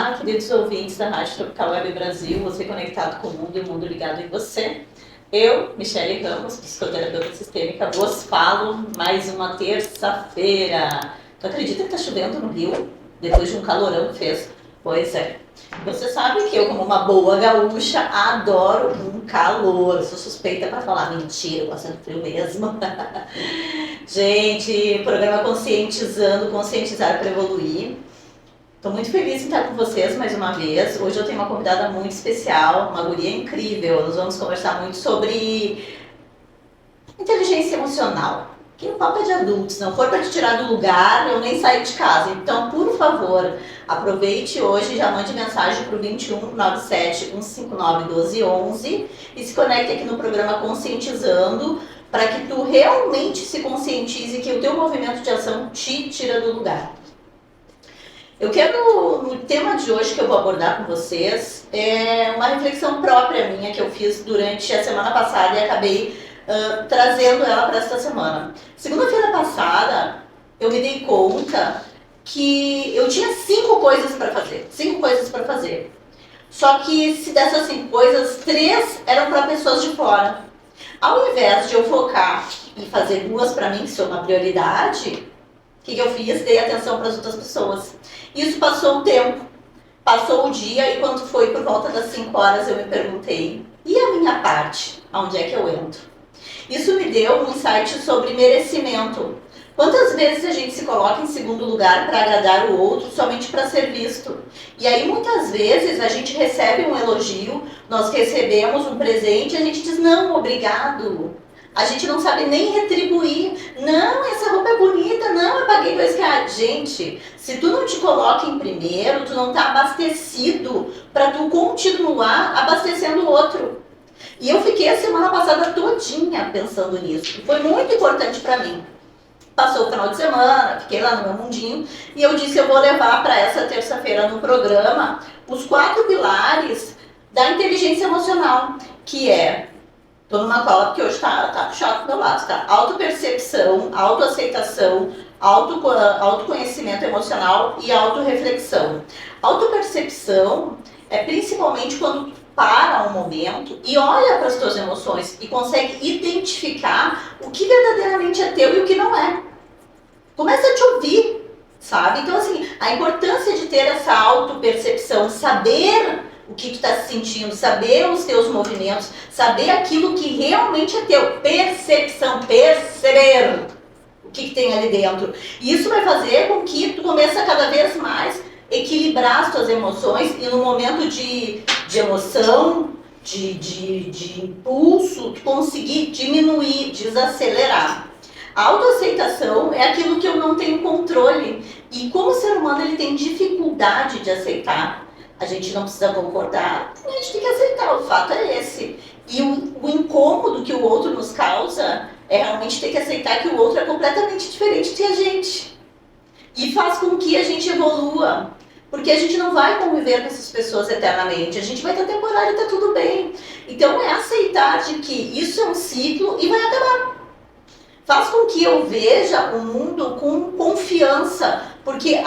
Olá, queridos ouvintes da Rádio Tropical Web Brasil, você conectado com o mundo e o mundo ligado em você. Eu, Michele Ramos, psicoterapeuta sistêmica, vos falo mais uma terça-feira. Tu acredita que tá chovendo no Rio? Depois de um calorão que fez? Pois é. Você sabe que eu, como uma boa gaúcha, adoro um calor. Sou suspeita para falar mentira, eu gosto de frio mesmo. Gente, programa Conscientizando, conscientizar para evoluir. Estou muito feliz em estar com vocês mais uma vez. Hoje eu tenho uma convidada muito especial, uma guria incrível. Nós vamos conversar muito sobre inteligência emocional. Que o papo é de adultos, se não for para te tirar do lugar, eu nem saio de casa. Então, por favor, aproveite hoje, já mande mensagem para o 21 97 159 1211 e se conecte aqui no programa Conscientizando para que tu realmente se conscientize que o teu movimento de ação te tira do lugar. Eu quero, no tema de hoje que eu vou abordar com vocês, é uma reflexão própria minha que eu fiz durante a semana passada e acabei trazendo ela para esta semana. Segunda-feira passada, eu me dei conta que eu tinha 5 coisas para fazer. 5 coisas para fazer. Só que se dessas 5 coisas, 3 eram para pessoas de fora. Ao invés de eu focar e fazer 2 para mim, que são uma prioridade, o que eu fiz? Dei atenção para as outras pessoas. Isso passou um tempo, passou o dia e quando foi por volta das 5 horas eu me perguntei, e a minha parte? Aonde é que eu entro? Isso me deu um insight sobre merecimento. Quantas vezes a gente se coloca em segundo lugar para agradar o outro somente para ser visto? E aí muitas vezes a gente recebe um elogio, nós recebemos um presente e a gente diz, não, obrigado. A gente não sabe nem retribuir. Não, essa roupa é bonita. Não, eu paguei R$2. Gente, se tu não te coloca em primeiro, tu não tá abastecido para tu continuar abastecendo o outro. E eu fiquei a semana passada todinha pensando nisso. Foi muito importante para mim. Passou o final de semana, fiquei lá no meu mundinho e eu disse, eu vou levar para essa terça-feira no programa os 4 pilares da inteligência emocional, que é... Tô numa cola porque hoje tá chato do meu lado, tá? Autopercepção, autoaceitação, autoconhecimento emocional e autorreflexão. Autopercepção é principalmente quando tu para um momento e olha para as tuas emoções e consegue identificar o que verdadeiramente é teu e o que não é. Começa a te ouvir, sabe? Então, assim, a importância de ter essa autopercepção, saber o que tu está se sentindo, saber os teus movimentos, saber aquilo que realmente é teu. Percepção, perceber o que tem ali dentro. E isso vai fazer com que tu comece a cada vez mais equilibrar as tuas emoções e no momento de emoção, de impulso, tu conseguir diminuir, desacelerar. A autoaceitação é aquilo que eu não tenho controle. E como o ser humano ele tem dificuldade de aceitar, a gente não precisa concordar, a gente tem que aceitar, o fato é esse. E o incômodo que o outro nos causa é realmente ter que aceitar que o outro é completamente diferente de a gente. E faz com que a gente evolua, porque a gente não vai conviver com essas pessoas eternamente, a gente vai ter temporário e tá tudo bem. Então é aceitar de que isso é um ciclo e vai acabar. Faz com que eu veja o mundo com confiança, porque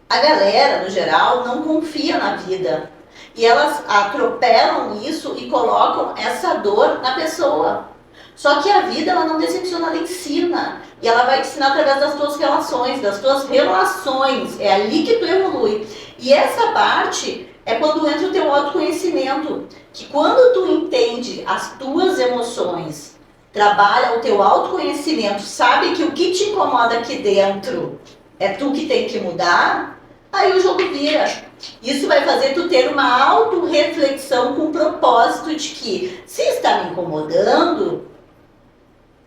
a galera, no geral, não confia na vida. E elas atropelam isso e colocam essa dor na pessoa. Só que a vida, ela não decepciona, ela ensina. E ela vai te ensinar através das tuas relações, das tuas relações. É ali que tu evolui. E essa parte é quando entra o teu autoconhecimento. Que quando tu entende as tuas emoções, trabalha o teu autoconhecimento, sabe que o que te incomoda aqui dentro é tu que tem que mudar, aí o jogo vira. Isso vai fazer tu ter uma autorreflexão com o propósito de que, se está me incomodando,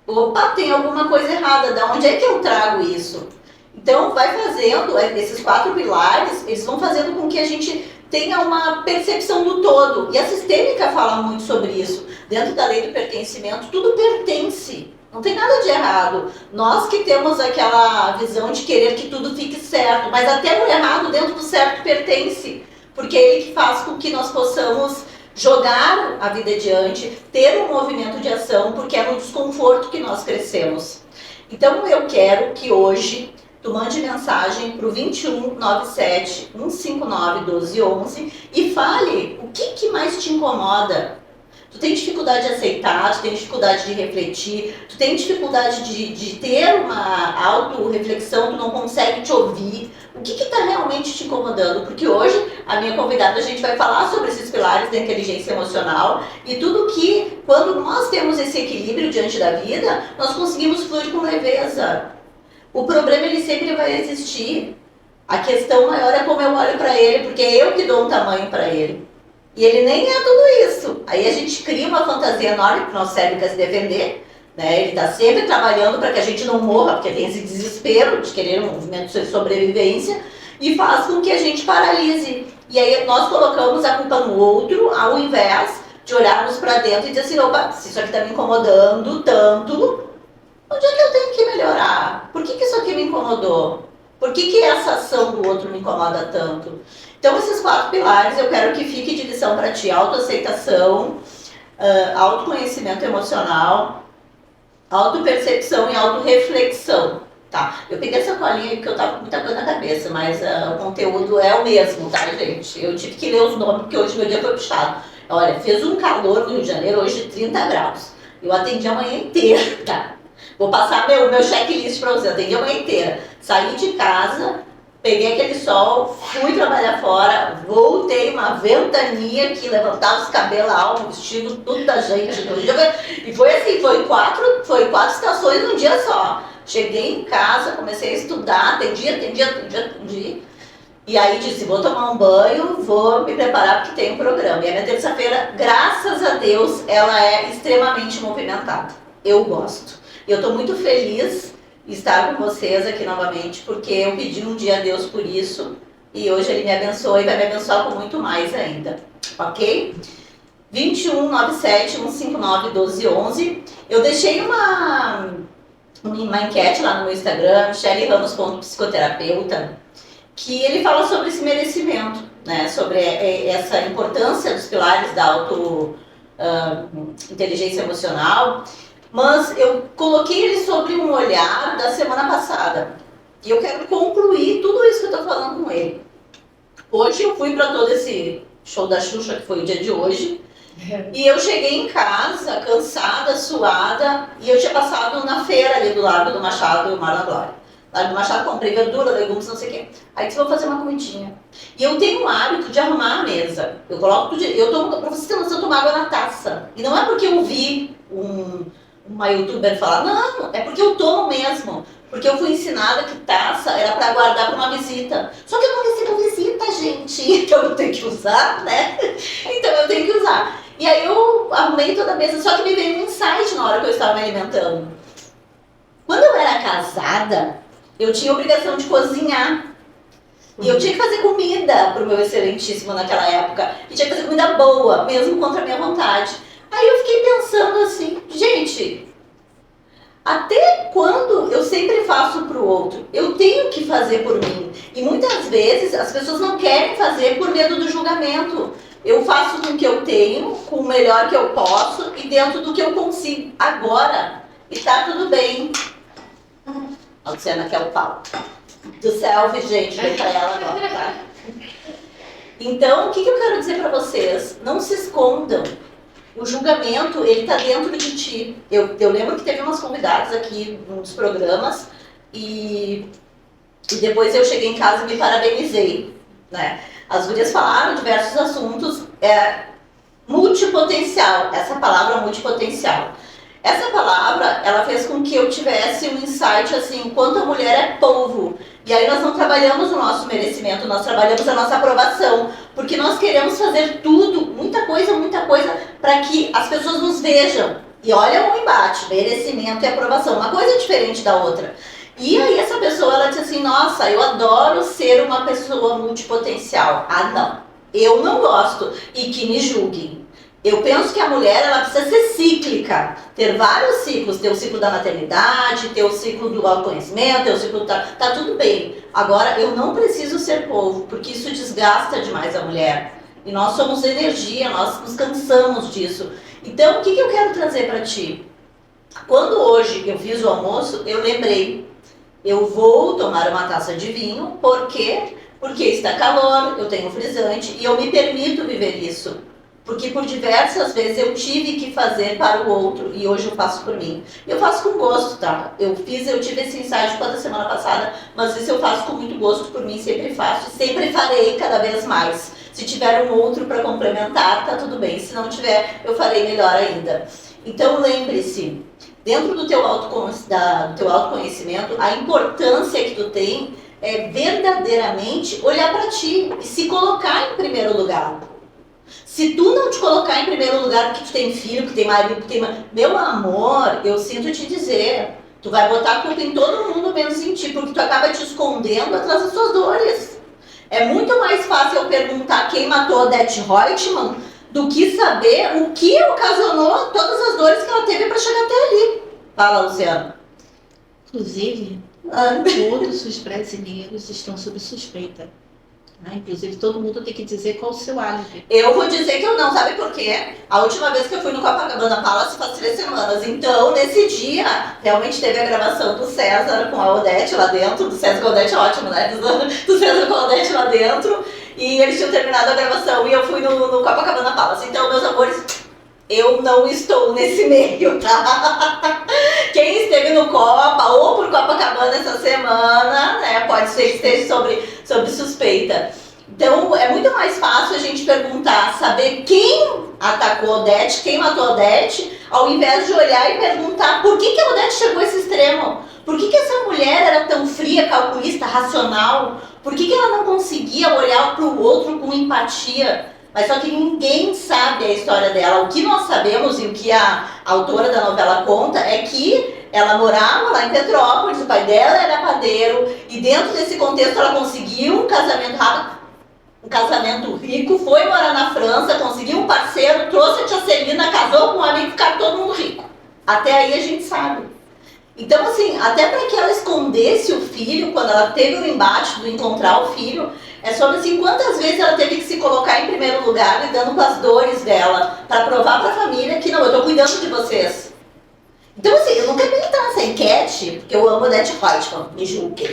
opa, tem alguma coisa errada, da onde é que eu trago isso? Então, vai fazendo, esses 4 pilares, eles vão fazendo com que a gente tenha uma percepção do todo. E a sistêmica fala muito sobre isso. Dentro da lei do pertencimento, tudo pertence. Não tem nada de errado. Nós que temos aquela visão de querer que tudo fique certo, mas até o errado dentro do certo pertence. Porque é ele que faz com que nós possamos jogar a vida adiante, ter um movimento de ação, porque é no desconforto que nós crescemos. Então eu quero que hoje tu mande mensagem pro 21 97 159 1211 e fale o que mais te incomoda. Tu tem dificuldade de aceitar, tu tem dificuldade de refletir, tu tem dificuldade de ter uma auto-reflexão, tu não consegue te ouvir. O que está realmente te incomodando? Porque hoje, a minha convidada, a gente vai falar sobre esses pilares da inteligência emocional e tudo que, quando nós temos esse equilíbrio diante da vida, nós conseguimos fluir com leveza. O problema, ele sempre vai existir. A questão maior é como eu olho para ele, porque é eu que dou um tamanho para ele. E ele nem é tudo isso. Aí a gente cria uma fantasia enorme para o nosso cérebro quer se defender, né? Ele está sempre trabalhando para que a gente não morra, porque tem esse desespero de querer um movimento de sobrevivência e faz com que a gente paralise. E aí nós colocamos a culpa no outro, ao invés de olharmos para dentro e dizer assim, opa, se isso aqui está me incomodando tanto, onde é que eu tenho que melhorar? Por que isso aqui me incomodou? Por que essa ação do outro me incomoda tanto? Então, esses 4 pilares eu quero que fique de lição para ti: autoaceitação, autoconhecimento emocional, autopercepção e autorreflexão. Tá, eu peguei essa colinha porque eu tava com muita coisa na cabeça, mas o conteúdo é o mesmo, tá, gente? Eu tive que ler os nomes porque hoje meu dia foi puxado. Olha, fez um calor no Rio de Janeiro, hoje de 30 graus. Eu atendi a manhã inteira, tá? Vou passar meu checklist para você, atendi a manhã inteira. Saí de casa, peguei aquele sol, fui trabalhar fora, voltei, uma ventania que levantava os cabelos, a alma, o vestido, tudo da gente. E foi assim, foi quatro estações num dia só. Cheguei em casa, comecei a estudar, atendi. E aí disse, vou tomar um banho, vou me preparar porque tem um programa. E a minha terça-feira, graças a Deus, ela é extremamente movimentada. Eu gosto. E eu estou muito feliz estar com vocês aqui novamente, porque eu pedi um dia a Deus por isso, e hoje Ele me abençoa e vai me abençoar com muito mais ainda, ok? 21 97 159 1211. Eu deixei uma enquete lá no meu Instagram, michelleramos.psicoterapeuta, que ele fala sobre esse merecimento, né? Sobre essa importância dos pilares da inteligência emocional. Mas eu coloquei ele sobre um olhar da semana passada. E eu quero concluir tudo isso que eu estou falando com ele. Hoje eu fui para todo esse show da Xuxa, que foi o dia de hoje. E eu cheguei em casa, cansada, suada. E eu tinha passado na feira ali do Largo do Machado, Mar da Glória. Largo do Machado, comprei verdura, legumes, não sei o quê. Aí disse, vou fazer uma comidinha. E eu tenho o hábito de arrumar a mesa. Eu coloco tudo. Pra vocês terem noção, eu tomo água na taça. E não é porque eu vi uma youtuber falar, não, é porque eu tomo mesmo. Porque eu fui ensinada que taça era para guardar para uma visita. Só que eu não recebo visita, gente. Então eu tenho que usar, né? Então eu tenho que usar. E aí eu arrumei toda a mesa, só que me veio um insight na hora que eu estava me alimentando. Quando eu era casada, eu tinha a obrigação de cozinhar. E eu tinha que fazer comida pro meu excelentíssimo naquela época. E tinha que fazer comida boa, mesmo contra a minha vontade. Aí eu fiquei pensando assim, gente, até quando eu sempre faço pro outro? Eu tenho que fazer por mim. E muitas vezes as pessoas não querem fazer por medo do julgamento. Eu faço com o que eu tenho, com o melhor que eu posso e dentro do que eu consigo agora. E tá tudo bem. A Luciana quer o pau. Do selfie, gente, vem pra ela agora, tá? Então, o que eu quero dizer pra vocês? Não se escondam. O julgamento, ele tá dentro de ti. Eu lembro que teve umas convidadas aqui num dos programas e depois eu cheguei em casa e me parabenizei, né? As gurias falaram diversos assuntos, multipotencial, essa palavra multipotencial. Essa palavra, ela fez com que eu tivesse um insight assim, quanto a mulher é polvo. E aí nós não trabalhamos o nosso merecimento, nós trabalhamos a nossa aprovação. Porque nós queremos fazer tudo, muita coisa, para que as pessoas nos vejam. E olha o embate, merecimento e aprovação, uma coisa é diferente da outra. E aí essa pessoa, ela disse assim, nossa, eu adoro ser uma pessoa multipotencial. Ah, não, eu não gosto. E que me julguem. Eu penso que a mulher, ela precisa ser cíclica, ter vários ciclos, ter o ciclo da maternidade, ter o ciclo do autoconhecimento, ter o ciclo tá tudo bem. Agora, eu não preciso ser polvo, porque isso desgasta demais a mulher. E nós somos energia, nós nos cansamos disso. Então, o que eu quero trazer para ti? Quando hoje eu fiz o almoço, eu lembrei Eu vou tomar uma taça de vinho, por quê? Porque está calor, eu tenho frisante e eu me permito viver isso. Porque por diversas vezes eu tive que fazer para o outro e hoje eu faço por mim. E eu faço com gosto, tá? Eu tive esse ensaio toda semana passada, mas isso eu faço com muito gosto por mim, sempre faço e sempre farei cada vez mais. Se tiver um outro para complementar, tá tudo bem. Se não tiver, eu farei melhor ainda. Então lembre-se, dentro do teu autoconhecimento, a importância que tu tem é verdadeiramente olhar para ti e se colocar em primeiro lugar. Se tu não te colocar em primeiro lugar porque tu tem filho, porque tem marido, porque tem... Meu amor, eu sinto te dizer, tu vai botar a culpa em todo mundo menos em ti, porque tu acaba te escondendo atrás das tuas dores. É muito mais fácil eu perguntar quem matou Odete Reutemann do que saber o que ocasionou todas as dores que ela teve para chegar até ali. Fala, Luciana. Inclusive, todos os brasileiros estão sob suspeita. Inclusive, todo mundo tem que dizer qual o seu álibi. Eu vou dizer que eu não, sabe por quê? A última vez que eu fui no Copacabana Palace faz 3 semanas. Então, nesse dia, realmente teve a gravação do César com a Odete lá dentro. Do César com a Odete, ótimo, né? Do César com a Odete lá dentro. E eles tinham terminado a gravação e eu fui no Copacabana Palace. Então, meus amores, eu não estou nesse meio, tá? Quem esteve no Copa ou por Copacabana essa semana, né, pode ser que esteja sobre suspeita. Então, é muito mais fácil a gente perguntar, saber quem atacou Odete, quem matou Odete, ao invés de olhar e perguntar por que a Odete chegou a esse extremo? Por que essa mulher era tão fria, calculista, racional? Por que ela não conseguia olhar para o outro com empatia? Mas só que ninguém sabe a história dela. O que nós sabemos e o que a autora da novela conta é que ela morava lá em Petrópolis, o pai dela era padeiro e dentro desse contexto ela conseguiu um casamento rápido, um casamento rico, foi morar na França, conseguiu um parceiro, trouxe a tia Celina, casou com um amigo e ficaram todo mundo rico. Até aí a gente sabe. Então, assim, até para que ela escondesse o filho, quando ela teve o embate do encontrar o filho, é sobre assim, quantas vezes ela teve que se colocar em primeiro lugar, lidando com as dores dela, para provar para a família que não, eu tô cuidando de vocês. Então, assim, eu não quero nem entrar nessa enquete, porque eu amo Odete Reutemann, me julguem.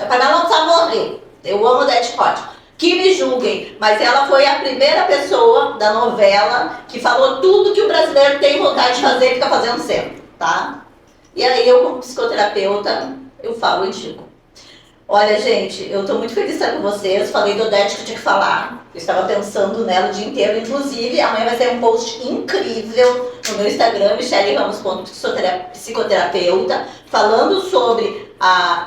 Para ela não precisar morrer, eu amo Odete Reutemann. Que me julguem, mas ela foi a primeira pessoa da novela que falou tudo que o brasileiro tem vontade de fazer e fica fazendo sempre, tá? E aí eu, como psicoterapeuta, eu falo e digo. Olha, gente, eu tô muito feliz de estar com vocês. Falei do Odete que eu tinha que falar. Eu estava pensando nela o dia inteiro. Inclusive, amanhã vai ser um post incrível no meu Instagram, michelleramos.psicoterapeuta, falando sobre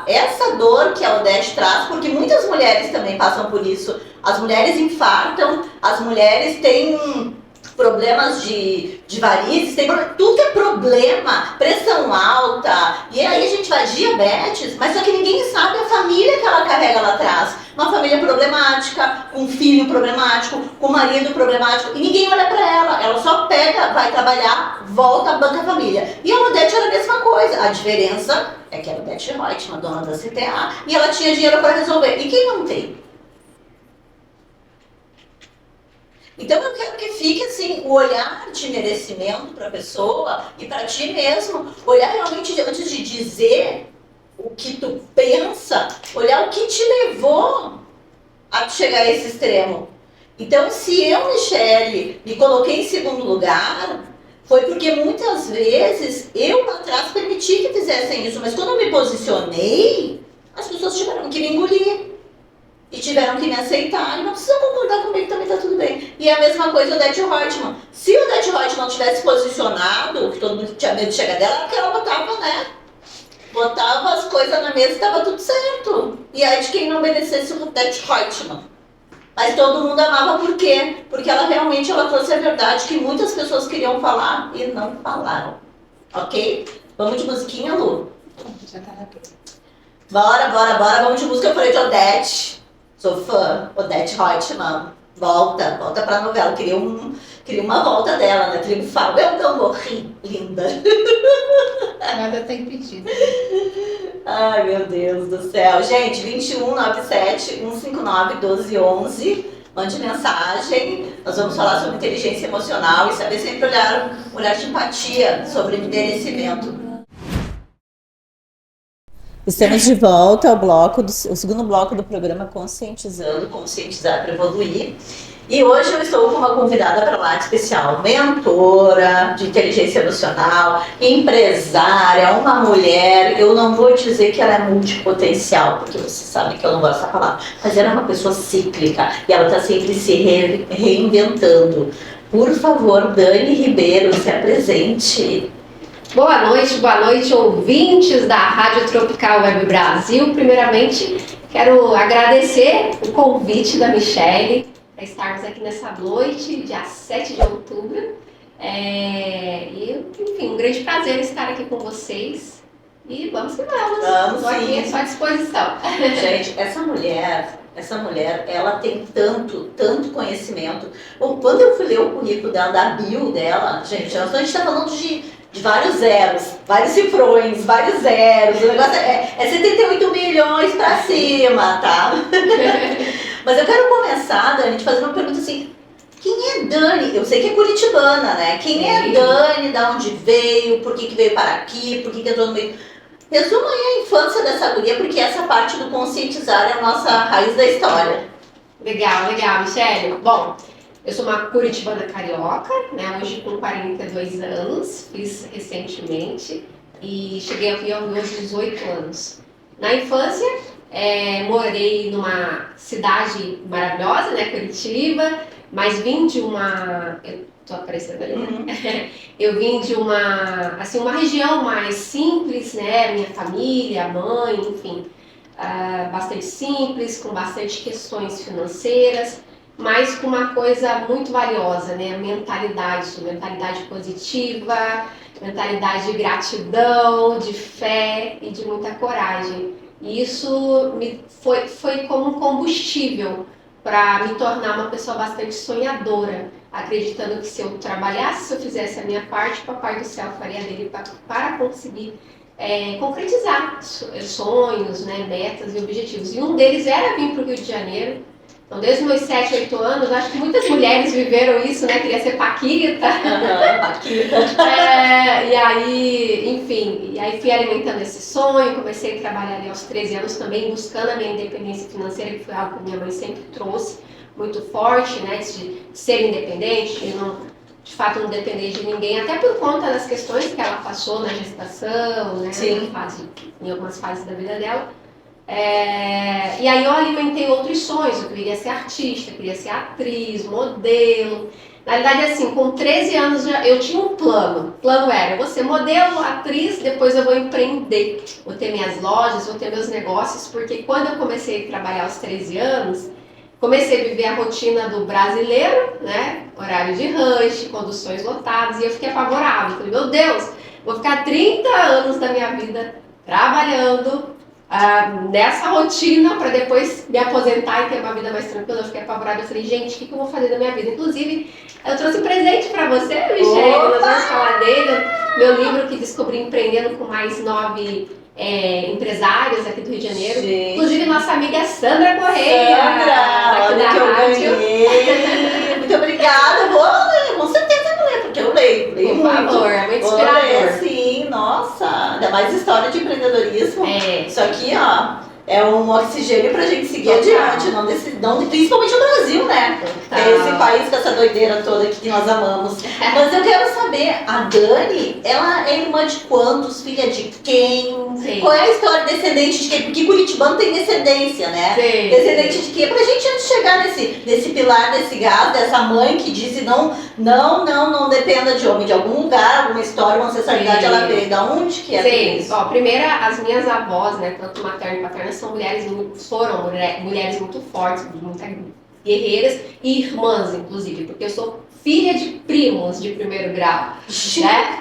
essa dor que a Odete traz, porque muitas mulheres também passam por isso. As mulheres infartam, as mulheres têm problemas de varizes, tem tudo que é problema, pressão alta, e aí a gente vai diabetes, mas só que ninguém sabe a família que ela carrega lá atrás. Uma família problemática, um filho problemático, com um marido problemático, e ninguém olha pra ela só pega, vai trabalhar, volta, banca a família. E a Odete era a mesma coisa, a diferença é que a Odete Reutemann, dona da CTA, e ela tinha dinheiro para resolver. E quem não tem? Então eu quero que fique assim, o olhar de merecimento para a pessoa e para ti mesmo, olhar realmente antes de dizer o que tu pensa, olhar o que te levou a chegar a esse extremo. Então se eu, Michele, me coloquei em segundo lugar, foi porque muitas vezes eu lá atrás permiti que fizessem isso, mas quando eu me posicionei, as pessoas tiveram que me engolir. E tiveram que me aceitar, e não precisam concordar comigo, também tá tudo bem. E é a mesma coisa o Odete Reutemann. Se o Odete Reutemann tivesse posicionado, que todo mundo tinha medo de chegar dela, era que ela botava, né? Botava as coisas na mesa e tava tudo certo. E aí de quem não obedecesse o Odete Reutemann. Mas todo mundo amava por quê? Porque ela realmente trouxe a verdade que muitas pessoas queriam falar e não falaram. Ok? Vamos de musiquinha, Lu? Já tá na boca. Bora. Vamos de música. Eu falei de Odete. Sou fã, Odete Reutemann. Volta pra novela. Queria uma volta dela, né? Triunfal. Eu não morri, linda. Nada tá impedido. Ai, meu Deus do céu. Gente, 2197-159-1211. Mande mensagem. Nós vamos falar sobre inteligência emocional e saber sempre olhar de empatia sobre merecimento. Estamos de volta ao o segundo bloco do programa Conscientizando, Conscientizar para Evoluir. E hoje eu estou com uma convidada para lá de especial, mentora de inteligência emocional, empresária, uma mulher. Eu não vou dizer que ela é multipotencial, porque você sabe que eu não gosto dessa palavra, mas ela é uma pessoa cíclica e ela está sempre se reinventando. Por favor, Dani Ribeiro, se apresente. Boa noite, ouvintes da Rádio Tropical Web Brasil. Primeiramente, quero agradecer o convite da Michele para estarmos aqui nessa noite, dia 7 de outubro. Enfim, um grande prazer estar aqui com vocês. E vamos que vamos. Estou aqui à sua disposição. Gente, essa mulher, ela tem tanto conhecimento. Bom, quando eu fui ler o currículo dela, da bio dela, gente, a gente está falando de vários zeros, vários cifrões, vários zeros. O negócio é 78 milhões pra cima, tá? Mas eu quero começar, Dani, te fazendo uma pergunta assim. Quem é Dani? Eu sei que é curitibana, né? Quem é Dani? Da onde veio? Por que veio para aqui? Por que entrou no meio? Resuma aí a infância dessa guria, porque essa parte do conscientizar é a nossa raiz da história. Legal, Michele. Bom, eu sou uma curitibana carioca, né? Hoje com 42 anos, fiz recentemente e cheguei aqui aos meus 18 anos. Na infância, morei numa cidade maravilhosa, né? Curitiba, mas vim de uma... Eu tô aparecendo ali, né? Eu vim de uma região mais simples, né? Minha família, mãe, enfim, bastante simples, com bastante questões financeiras, mas com uma coisa muito valiosa, né? A mentalidade positiva, mentalidade de gratidão, de fé e de muita coragem. E isso foi como um combustível para me tornar uma pessoa bastante sonhadora, acreditando que se eu trabalhasse, se eu fizesse a minha parte, o Papai do Céu faria dele para conseguir concretizar sonhos, né, metas e objetivos. E um deles era vir para o Rio de Janeiro. Então, desde os meus 7, 8 anos, acho que muitas mulheres viveram isso, né? Queria ser paquita. Paquita. E aí fui alimentando esse sonho, comecei a trabalhar ali aos 13 anos também, buscando a minha independência financeira, que foi algo que minha mãe sempre trouxe, muito forte, né? De ser independente, de não, de fato não depender de ninguém, até por conta das questões que ela passou na gestação, né? Sim. Em algumas fases da vida dela. E aí eu alimentei outros sonhos, eu queria ser artista, queria ser atriz, modelo. Na verdade, assim, com 13 anos eu tinha um plano. O plano era, eu vou ser modelo, atriz, depois eu vou empreender. Vou ter minhas lojas, vou ter meus negócios, porque quando eu comecei a trabalhar aos 13 anos, comecei a viver a rotina do brasileiro, né? Horário de rush, conduções lotadas, e eu fiquei apavorada. Falei, meu Deus, vou ficar 30 anos da minha vida trabalhando, nessa rotina para depois me aposentar e ter uma vida mais tranquila. Eu fiquei apavorada, eu falei, gente, o que eu vou fazer da minha vida? Inclusive, eu trouxe um presente para você, Michele, nós vamos falar dele, meu livro que descobri empreendendo com mais 9 empresários aqui do Rio de Janeiro. Gente. Inclusive nossa amiga Sandra Correia, Sandra, da que eu rádio. ganhei. Muito obrigada, vou ler, com certeza vou ler, porque eu leio Por muito. favor, é muito inspirador. Sim, nossa, ainda mais história de empreendedorismo. Isso aqui, ó, é um oxigênio pra gente seguir adiante, principalmente no Brasil, né? É esse país com essa doideira toda que nós amamos. Mas eu quero saber, a Dani, ela é irmã de quantos? Filha de quem? Sim. Qual é a história descendente de quem? Porque curitibano tem descendência, né? Sim. Descendente de quê? Pra gente antes de chegar nesse pilar, desse gás, dessa mãe que disse não dependa de homem, de algum lugar, alguma história, uma ancestralidade, ela veio. Da onde que é tudo Sim, isso? ó, primeiro as minhas avós, né, tanto materna e paterna, foram mulheres muito fortes, muito guerreiras e irmãs, inclusive, porque eu sou filha de primos de primeiro grau, né?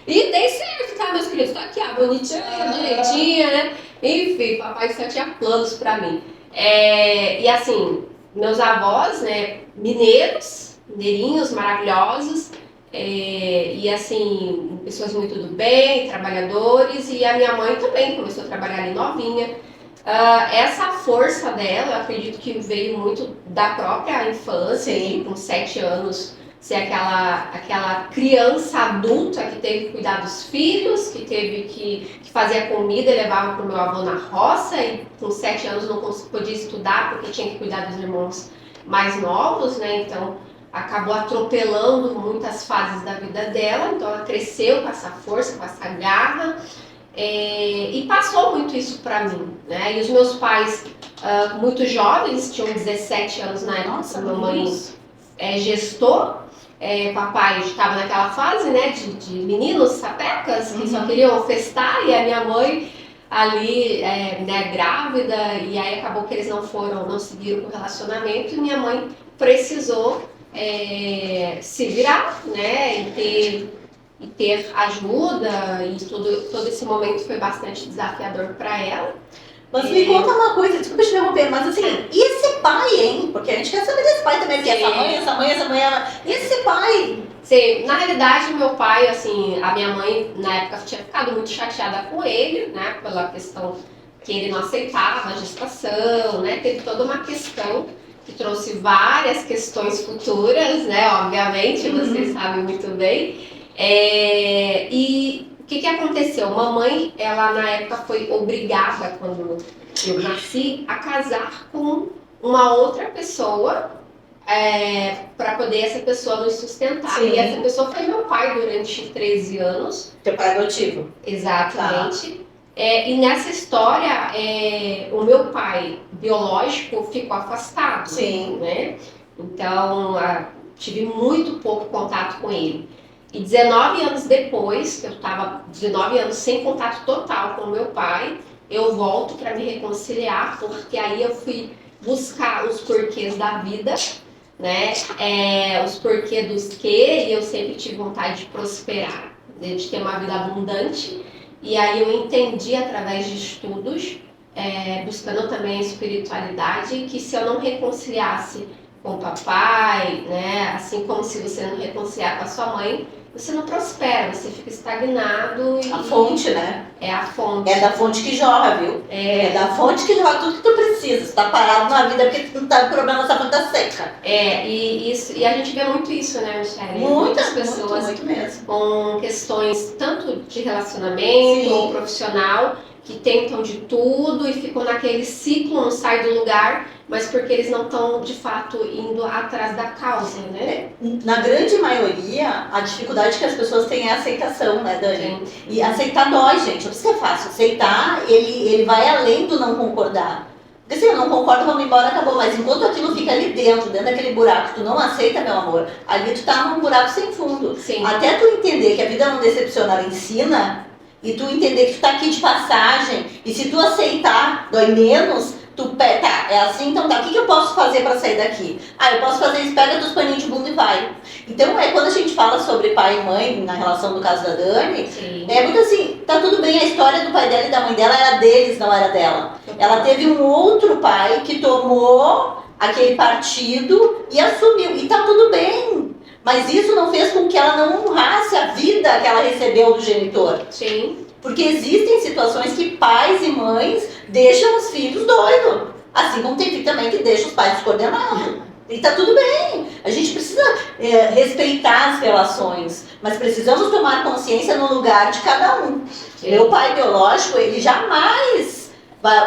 E dei certo, tá, meus queridos? Tô aqui, ó, bonitinha, direitinha, né? Enfim, Papai do Céu tinha planos pra mim. E assim, meus avós, né, mineirinhos, maravilhosos, e assim, pessoas muito do bem, trabalhadores, e a minha mãe também começou a trabalhar ali novinha. Essa força dela, eu acredito que veio muito da própria infância, e com 7 anos ser aquela criança adulta que teve que cuidar dos filhos, que teve que fazer a comida e levava para o meu avô na roça, e com 7 anos não podia estudar porque tinha que cuidar dos irmãos mais novos, né? Então acabou atropelando muitas fases da vida dela, então ela cresceu com essa força, com essa garra, e passou muito isso para mim, né? E os meus pais, muito jovens, tinham 17 anos na época, Nossa, minha mãe gestou. Papai estava naquela fase, né, de meninos sapecas que só queriam festar, e a minha mãe ali, né, grávida, e aí acabou que eles não seguiram com o relacionamento, e minha mãe precisou se virar, né, e ter ajuda, e todo esse momento foi bastante desafiador para ela. Mas me conta uma coisa, desculpa te interromper, mas assim, e esse pai, hein? Porque a gente quer saber desse pai também, porque essa mãe, e esse pai? Sim, na realidade, meu pai, assim, a minha mãe, na época, tinha ficado muito chateada com ele, né, pela questão que ele não aceitava a gestação, né, teve toda uma questão que trouxe várias questões futuras, né, obviamente, vocês sabem muito bem, e o que aconteceu? Mamãe, ela na época foi obrigada, quando eu nasci, a casar com uma outra pessoa para poder essa pessoa nos sustentar. Sim. E essa pessoa foi meu pai durante 13 anos. Teu pai adotivo. Exatamente. Tá. E nessa história, o meu pai biológico ficou afastado. Sim. Né? Então, tive muito pouco contato com ele. E 19 anos depois, que eu estava 19 anos sem contato total com o meu pai, eu volto para me reconciliar, porque aí eu fui buscar os porquês da vida, né? Os porquês dos e eu sempre tive vontade de prosperar, né? De ter uma vida abundante. E aí eu entendi através de estudos, buscando também a espiritualidade, que se eu não reconciliasse com o papai, né? Assim como se você não reconciliar com a sua mãe, você não prospera, você fica estagnado. A fonte, né? É a fonte. É da fonte que jorra, viu? É da fonte que jorra tudo que tu precisa. Você tá parado na vida porque tu não tá com problema, essa fonte tá seca. E a gente vê muito isso, né, Michelle? Muitas pessoas muito mesmo. Com questões tanto de relacionamento Sim. ou profissional, que tentam de tudo e ficam naquele ciclo, não sai do lugar, mas porque eles não estão, de fato, indo atrás da causa, né? Na grande maioria, a dificuldade que as pessoas têm é a aceitação, né, Dani? Sim. E aceitar dói, gente. Por isso que é fácil. Aceitar, ele vai além do não concordar. Porque se eu não concordo, vamos embora, acabou. Mas enquanto aquilo fica ali dentro daquele buraco que tu não aceita, meu amor, ali tu tá num buraco sem fundo. Sim. Até tu entender que a vida não decepciona, ela ensina, e tu entender que tu tá aqui de passagem, e se tu aceitar, dói menos, tá, é assim, então tá, o que eu posso fazer pra sair daqui? Eu posso fazer isso, pega dos paninhos de bunda e vai. Então, quando a gente fala sobre pai e mãe, na relação do caso da Dani, Sim. é muito assim, tá tudo bem, a história do pai dela e da mãe dela era deles, não era dela. Ela teve um outro pai que tomou aquele partido e assumiu, e tá tudo bem. Mas isso não fez com que ela não honrasse a vida que ela recebeu do genitor. Sim. Porque existem situações que pais e mães deixam os filhos doidos. Assim como tem filho também que deixa os pais descoordenados. E tá tudo bem. A gente precisa respeitar as relações. Mas precisamos tomar consciência no lugar de cada um. Sim. Meu pai biológico, ele jamais...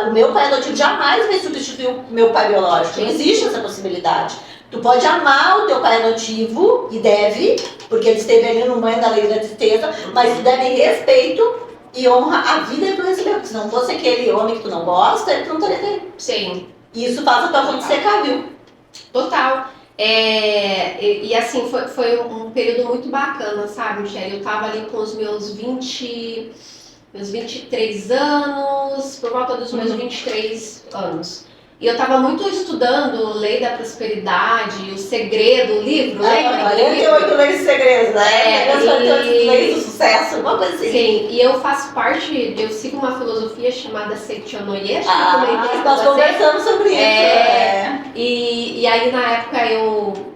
O meu pai adotivo jamais vai substituir o meu pai biológico. Não existe essa possibilidade. Tu pode amar o teu pai adotivo, e deve, porque ele esteve ali no meio da lei da tristeza, mas tu deve respeito e honra a vida que tu recebeu. Porque se não fosse aquele homem que tu não gosta, tu não estaria dele. Sim. E isso faz a tua fonte secar, viu? Total. E assim, foi um período muito bacana, sabe, Michelle? Eu tava ali com os meus 23 anos, por volta dos meus 23 anos. E eu estava muito estudando Lei da Prosperidade, O Segredo, o livro, lembra? 48 leis de segredos, né? Leis do sucesso, uma coisa assim. Sim, e eu faço parte, eu sigo uma filosofia chamada Seikyo-no-ye, nós conversamos sobre isso. E aí na época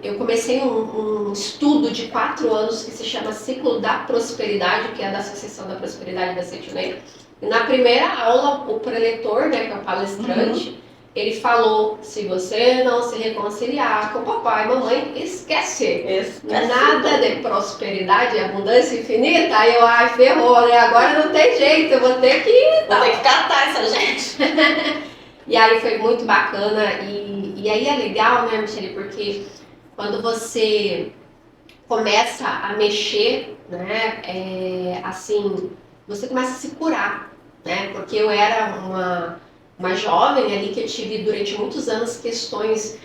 eu comecei um estudo de 4 anos que se chama Ciclo da Prosperidade, que é da Associação da Prosperidade da Seikyo-no-ye. E na primeira aula, o preletor, né, que é o palestrante, ele falou, se você não se reconciliar com papai e mamãe, esquece. Nada de prosperidade e abundância infinita. Aí eu, ai, ferrou, né? Agora não tem jeito, eu vou ter que... Vou ter que catar essa gente. E aí foi muito bacana. E aí é legal, né, Michele? Porque quando você começa a mexer, né, assim, você começa a se curar, né? Porque eu era uma jovem ali que eu tive durante muitos anos questões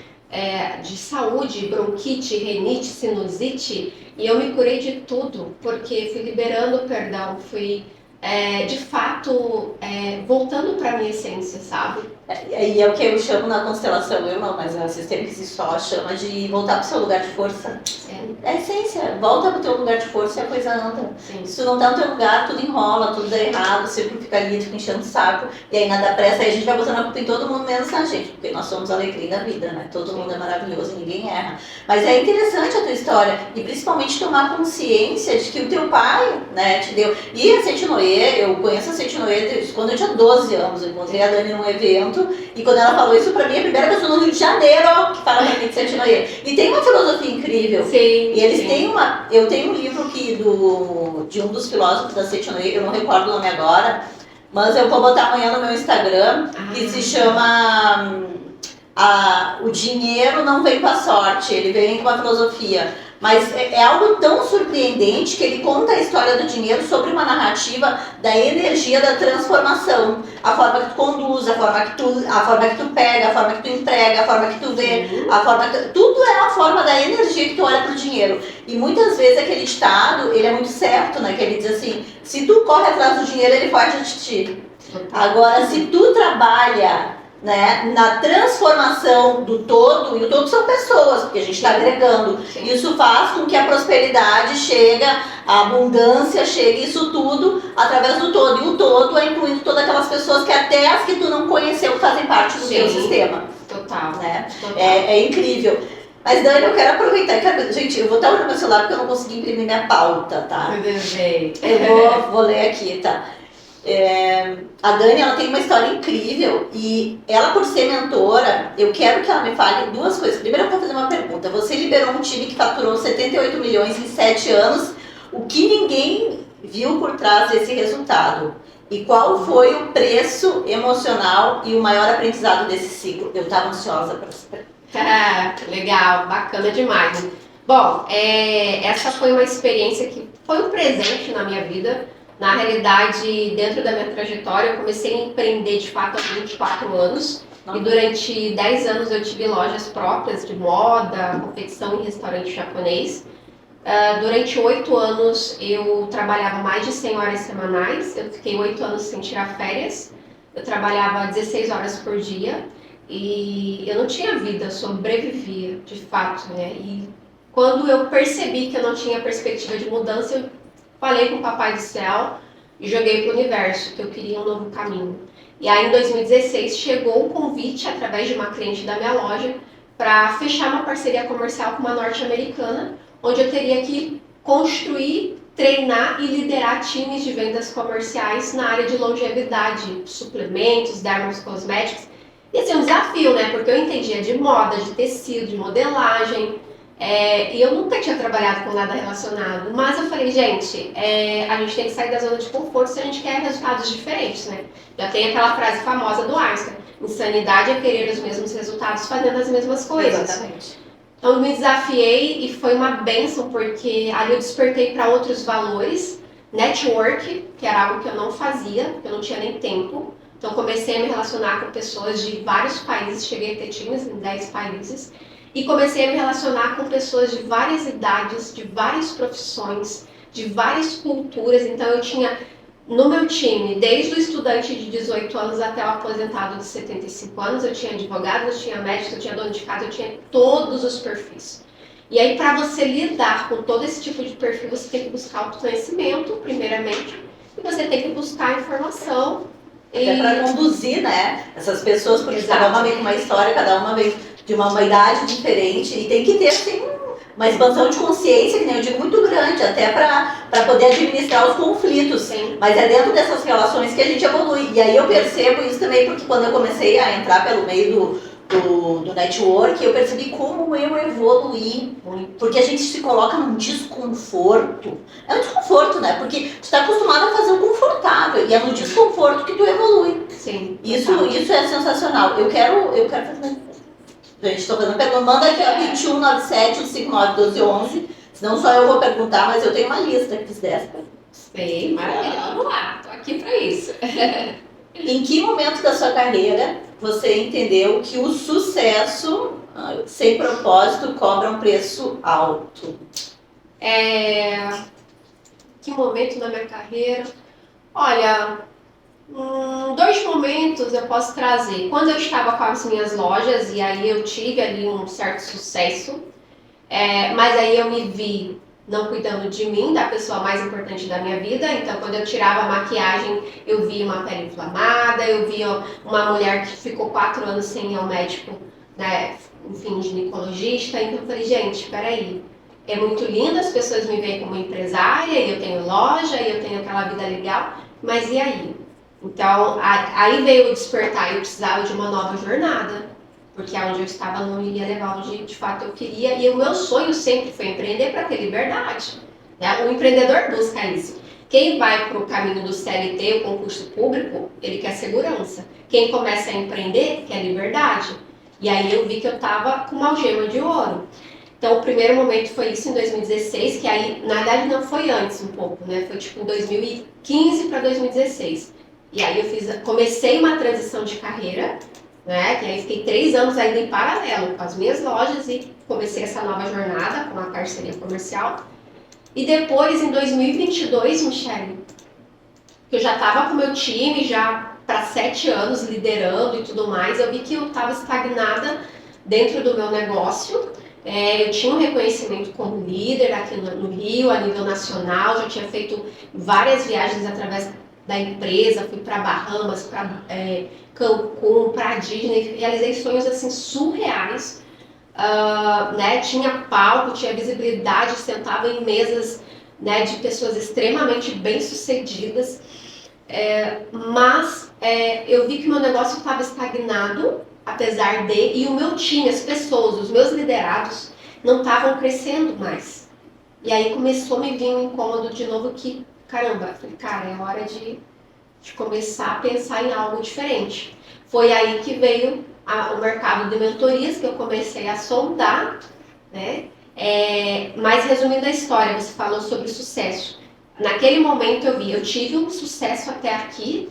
de saúde, bronquite, renite, sinusite, e eu me curei de tudo, porque fui liberando o perdão, fui de fato voltando para minha essência, sabe? E é o que eu chamo na constelação, irmão, mas a Sistema só chama de voltar pro seu lugar de força. É a essência, volta pro teu lugar de força e a coisa anda. Sim. Se tu não tá no teu lugar, tudo enrola, tudo dá errado, o círculo fica ali, tu fica enchendo o saco, e aí nada pressa, aí a gente vai botando a culpa em todo mundo menos na gente, porque nós somos a alegria da vida, né? Todo mundo é maravilhoso, ninguém erra. Mas é interessante a tua história, e principalmente tomar consciência de que o teu pai, né, te deu. E a Sete Noé, eu conheço a Sete Noé desde quando eu tinha 12 anos, eu encontrei a Dani num evento, e quando ela falou isso pra mim, a primeira pessoa no Rio de Janeiro que fala pra mim de Sete Noé. E tem uma filosofia incrível. Sim, e eles sim. têm uma... Eu tenho um livro de um dos filósofos da Sete Noé, eu não recordo o nome agora, mas eu vou botar amanhã no meu Instagram, que se chama O Dinheiro Não Vem com a Sorte, ele vem com uma filosofia. Mas é algo tão surpreendente que ele conta a história do dinheiro sobre uma narrativa da energia da transformação. A forma que tu conduz, a forma que tu pega, a forma que tu emprega, a forma que tu vê, a forma que... Tudo é a forma da energia que tu olha pro dinheiro. E muitas vezes aquele ditado, ele é muito certo, né? Que ele diz assim, se tu corre atrás do dinheiro, ele foge de ti. Agora, se tu trabalha, né, na transformação do todo, e o todo são pessoas, porque a gente está agregando. Sim. Isso faz com que a prosperidade chegue, a abundância chegue, isso tudo através do todo. E o todo é incluindo todas aquelas pessoas que até as que tu não conheceu fazem parte do teu sistema. Total. Né? Total. É incrível. Mas, Dani, eu quero aproveitar. Gente, eu vou estar olhando no meu celular porque eu não consegui imprimir minha pauta, tá? Eu vou ler aqui, tá? A Dani, ela tem uma história incrível e ela, por ser mentora, eu quero que ela me fale duas coisas. Primeiro, eu vou fazer uma pergunta. Você liberou um time que faturou 78 milhões em 7 anos. O que ninguém viu por trás desse resultado? E qual foi o preço emocional e o maior aprendizado desse ciclo? Eu estava ansiosa para saber. Legal, bacana demais. Bom, essa foi uma experiência que foi um presente na minha vida. Na realidade, dentro da minha trajetória, eu comecei a empreender de fato aos 24 anos. E durante 10 anos eu tive lojas próprias de moda, confecção e restaurante japonês. Durante 8 anos eu trabalhava mais de 100 horas semanais. Eu fiquei 8 anos sem tirar férias. Eu trabalhava 16 horas por dia. E eu não tinha vida, sobrevivia de fato, né? E quando eu percebi que eu não tinha perspectiva de mudança, eu falei com o Papai do Céu e joguei para o universo que eu queria um novo caminho. E aí em 2016 chegou o convite através de uma cliente da minha loja para fechar uma parceria comercial com uma norte-americana, onde eu teria que construir, treinar e liderar times de vendas comerciais na área de longevidade, suplementos, dermocosméticos. E assim, um desafio, né? Porque eu entendia de moda, de tecido, de modelagem, e eu nunca tinha trabalhado com nada relacionado. Mas eu falei, gente, a gente tem que sair da zona de conforto se a gente quer resultados diferentes, né? Já tem aquela frase famosa do Einstein, insanidade é querer os mesmos resultados fazendo as mesmas coisas. Exatamente. Então eu me desafiei e foi uma bênção, porque ali eu despertei para outros valores, network, que era algo que eu não fazia, eu não tinha nem tempo. Então comecei a me relacionar com pessoas de vários países, cheguei a ter times em 10 países, e comecei a me relacionar com pessoas de várias idades, de várias profissões, de várias culturas. Então eu tinha no meu time, desde o estudante de 18 anos até o aposentado de 75 anos, eu tinha advogado, eu tinha médico, eu tinha dono de casa, eu tinha todos os perfis. E aí, para você lidar com todo esse tipo de perfil, você tem que buscar autoconhecimento, primeiramente, e você tem que buscar informação. Até para conduzir, né, essas pessoas, porque Exato. cada uma vem com uma história, cada uma vem de uma idade diferente, e tem que ter, assim, uma expansão de consciência, que nem eu digo, muito grande, até para poder administrar os conflitos. Sim. Mas é dentro dessas relações que a gente evolui. E aí eu percebo isso também, porque quando eu comecei a entrar pelo meio do network, eu percebi como eu evoluí. Porque a gente se coloca num desconforto. É um desconforto, né? Porque tu está acostumado a fazer o confortável. E é no desconforto que tu evolui. Sim. Isso é sensacional. Eu quero fazer. Gente, estou fazendo pergunta. Manda aqui, ó, 2197 159 1211. Senão só eu vou perguntar, mas eu tenho uma lista que fiz 10 perguntas. Sei, maravilha. Vamos lá, tô aqui para isso. Em que momento da sua carreira você entendeu que o sucesso sem propósito cobra um preço alto? Que momento da minha carreira? Olha, 2 momentos eu posso trazer. Quando eu estava com as minhas lojas, e aí eu tive ali um certo sucesso, mas aí eu me vi não cuidando de mim, da pessoa mais importante da minha vida. Então, quando eu tirava a maquiagem, eu via uma pele inflamada, eu via uma mulher que ficou 4 anos sem ir ao médico, né, enfim, ginecologista. Então, eu falei, gente, peraí, é muito lindo, as pessoas me veem como empresária, e eu tenho loja, e eu tenho aquela vida legal, mas e aí? Então, aí veio o despertar, eu precisava de uma nova jornada. Porque aonde eu estava não iria levar onde de fato eu queria. E o meu sonho sempre foi empreender para ter liberdade. Né? O empreendedor busca isso. Quem vai para o caminho do CLT, o concurso público, ele quer segurança. Quem começa a empreender, quer liberdade. E aí eu vi que eu estava com uma algema de ouro. Então o primeiro momento foi isso em 2016, que aí, na verdade, não foi antes um pouco, né? Foi tipo 2015 para 2016. E aí eu comecei uma transição de carreira, né? Que aí fiquei 3 anos ainda em paralelo com as minhas lojas e comecei essa nova jornada com a parceria comercial. E depois, em 2022, Michele, que eu já estava com o meu time, já para 7 anos liderando e tudo mais, eu vi que eu estava estagnada dentro do meu negócio. Eu tinha um reconhecimento como líder aqui no Rio, a nível nacional, já tinha feito várias viagens através da empresa, fui para Bahamas, para Cancún, para Disney, realizei sonhos assim surreais, né? Tinha palco, tinha visibilidade, sentava em mesas, né, de pessoas extremamente bem-sucedidas, mas eu vi que meu negócio estava estagnado, apesar e o meu time, as pessoas, os meus liderados, não estavam crescendo mais. E aí começou a me vir um incômodo de novo que, caramba, eu falei, cara, é hora de começar a pensar em algo diferente. Foi aí que veio o mercado de mentorias, que eu comecei a sondar, né? Mas resumindo a história, você falou sobre sucesso. Naquele momento eu tive um sucesso até aqui,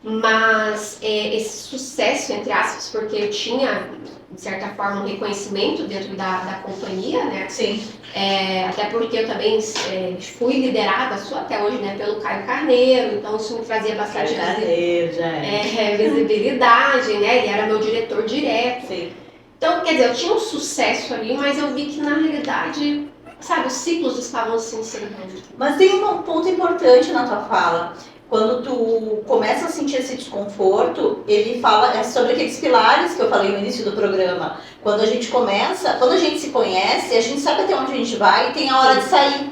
mas esse sucesso, entre aspas, porque eu tinha, de certa forma, um reconhecimento dentro da companhia, né? Sim. Até porque eu também fui liderada, sou até hoje, né, pelo Caio Carneiro, então isso me trazia bastante visibilidade, né? Ele era meu diretor direto. Sim. Então, quer dizer, eu tinha um sucesso ali, mas eu vi que na realidade, sabe, os ciclos estavam se encerrando. Mas tem um ponto importante na tua fala. Quando tu começa a sentir esse desconforto, ele fala sobre aqueles pilares que eu falei no início do programa. Quando a gente se conhece, a gente sabe até onde a gente vai e tem a hora de sair.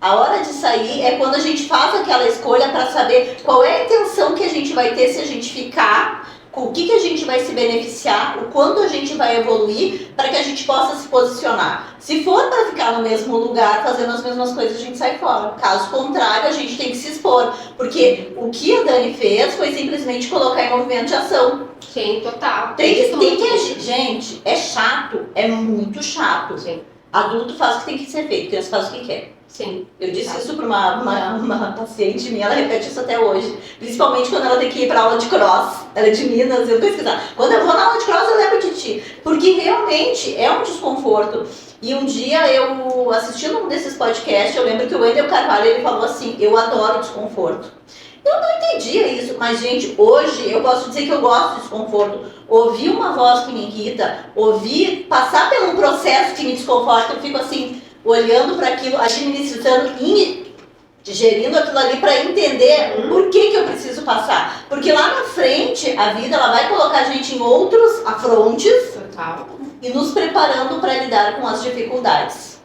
A hora de sair é quando a gente faz aquela escolha para saber qual é a intenção que a gente vai ter se a gente ficar, com o que a gente vai se beneficiar, o quanto a gente vai evoluir para que a gente possa se posicionar. Se for para ficar no mesmo lugar, fazendo as mesmas coisas, a gente sai fora. Caso contrário, a gente tem que se expor. Porque o que a Dani fez foi simplesmente colocar em movimento de ação. Sim, total. Tem que agir. Gente, é chato, é muito chato. Sim. Adulto faz o que tem que ser feito, criança faz o que quer. Sim. Eu disse isso para uma paciente minha, ela repete isso até hoje. Principalmente quando ela tem que ir para aula de cross. Ela é de Minas, eu pesquisar. Quando eu vou na aula de cross, eu lembro de ti. Porque realmente é um desconforto. E um dia eu, assistindo um desses podcasts, eu lembro que o Wendel Carvalho, ele falou assim, eu adoro desconforto. Eu não entendia isso, mas gente, hoje eu posso dizer que eu gosto de desconforto. Ouvir uma voz que me irrita, passar por um processo que me desconforta, eu fico assim, olhando para aquilo, administrando, digerindo aquilo ali para entender por que eu preciso passar. Porque lá na frente, a vida ela vai colocar a gente em outros afrontes. Total. e nos preparando para lidar com as dificuldades.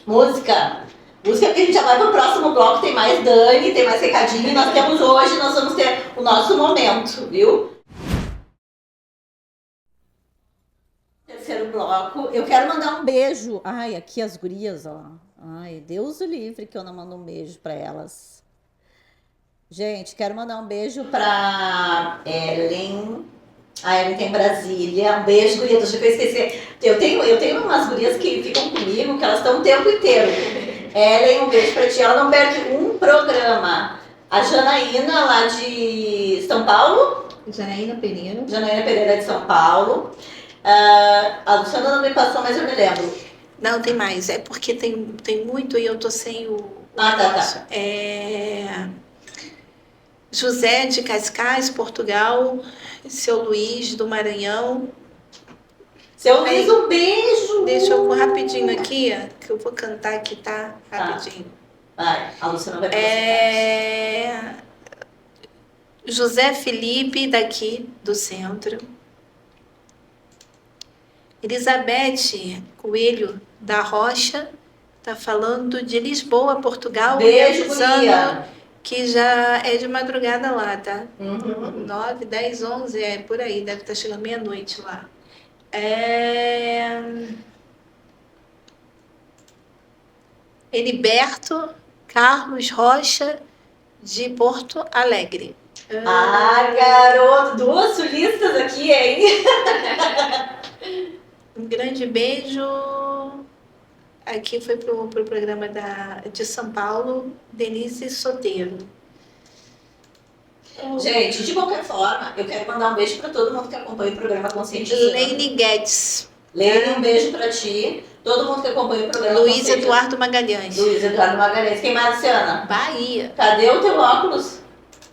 Música. Música que a gente já vai pro próximo bloco, tem mais Dani, tem mais recadinho, e nós vamos ter o nosso momento, viu? Terceiro bloco, eu quero mandar um beijo. Ai, aqui as gurias, ó. Ai, Deus o livre que eu não mando um beijo para elas. Gente, quero mandar um beijo pra Ellen. A Ellen tem Brasília. Um beijo, guria. Deixa eu esquecer. Eu tenho umas gurias que ficam comigo, que elas estão o tempo inteiro. Ellen, um beijo pra ti. Ela não perde um programa. A Janaína, lá de São Paulo. Janaína Pereira. Janaína Pereira, de São Paulo. A Luciana não me passou, mas eu me lembro. Não, tem mais. É porque tem muito e eu tô sem o negócio. José de Cascais, Portugal. Seu Luiz do Maranhão. Seu Luiz, um beijo! Deixa eu pôr rapidinho aqui, que eu vou cantar aqui, tá? Rapidinho. Vai, a Luciana vai passar. José Felipe, daqui do centro. Elizabeth Coelho da Rocha, tá falando de Lisboa, Portugal. Beijo, guria! Que já é de madrugada lá, tá? Uhum. 9, 10, 11, por aí, deve estar chegando meia-noite lá. Heriberto Carlos Rocha, de Porto Alegre. Garoto! Duas sulistas aqui, hein? Um grande beijo. Aqui foi pro programa de São Paulo, Denise Soteiro. Gente, de qualquer forma, eu quero mandar um beijo para todo mundo que acompanha o programa Conscientizando. Leine Guedes. Leine, um beijo para ti. Todo mundo que acompanha o programa Luiz Eduardo Magalhães. Luiz Eduardo Magalhães. Quem mais, Luciana? Bahia. Cadê o teu óculos?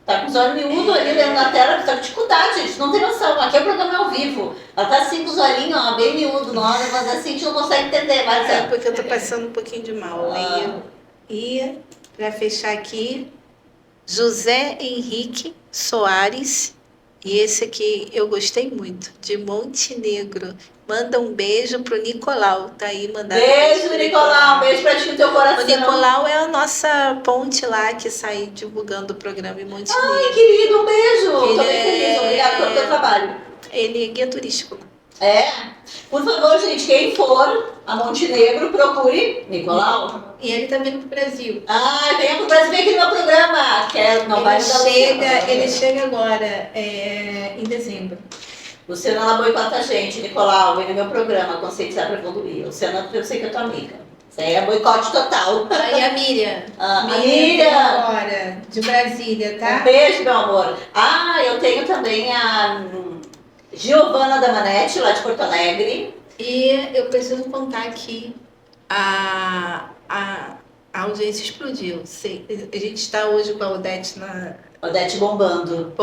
Tá com os olhos miúdos ali dentro da tela, tá com dificuldade, gente. Não tem noção. Aqui é o programa ao vivo. Ela tá assim com os olhinhos, ó, bem miúdo, mas assim a gente não consegue entender. Mas porque eu tô passando um pouquinho de mal. E para fechar aqui, José Henrique Soares. E esse aqui eu gostei muito, de Montenegro. Manda um beijo pro Nicolau, tá aí mandando. Beijo, Nicolau, um beijo pra ti no teu coração. O Nicolau é a nossa ponte lá que sai divulgando o programa em Montenegro. Ai, querido, um beijo. Tô bem feliz, obrigada pelo teu trabalho. Ele é guia turístico. Por favor, gente, quem for a Montenegro, procure Nicolau. E ele tá vindo pro Brasil. Venha pro Brasil, vem aqui no meu programa. Ele chega agora, em dezembro. Luciana, ela boicota a gente. Nicolau, vem no meu programa, Conscientizar para Evoluir. Luciana, eu sei que é tua amiga. Isso aí é boicote total. E a Miriam? Miriam agora, de Brasília, tá? Um beijo, meu amor. Eu tenho também a Giovana Damanete, lá de Porto Alegre. E eu preciso contar aqui, a audiência explodiu. A gente está hoje com a Odete Odete bombando.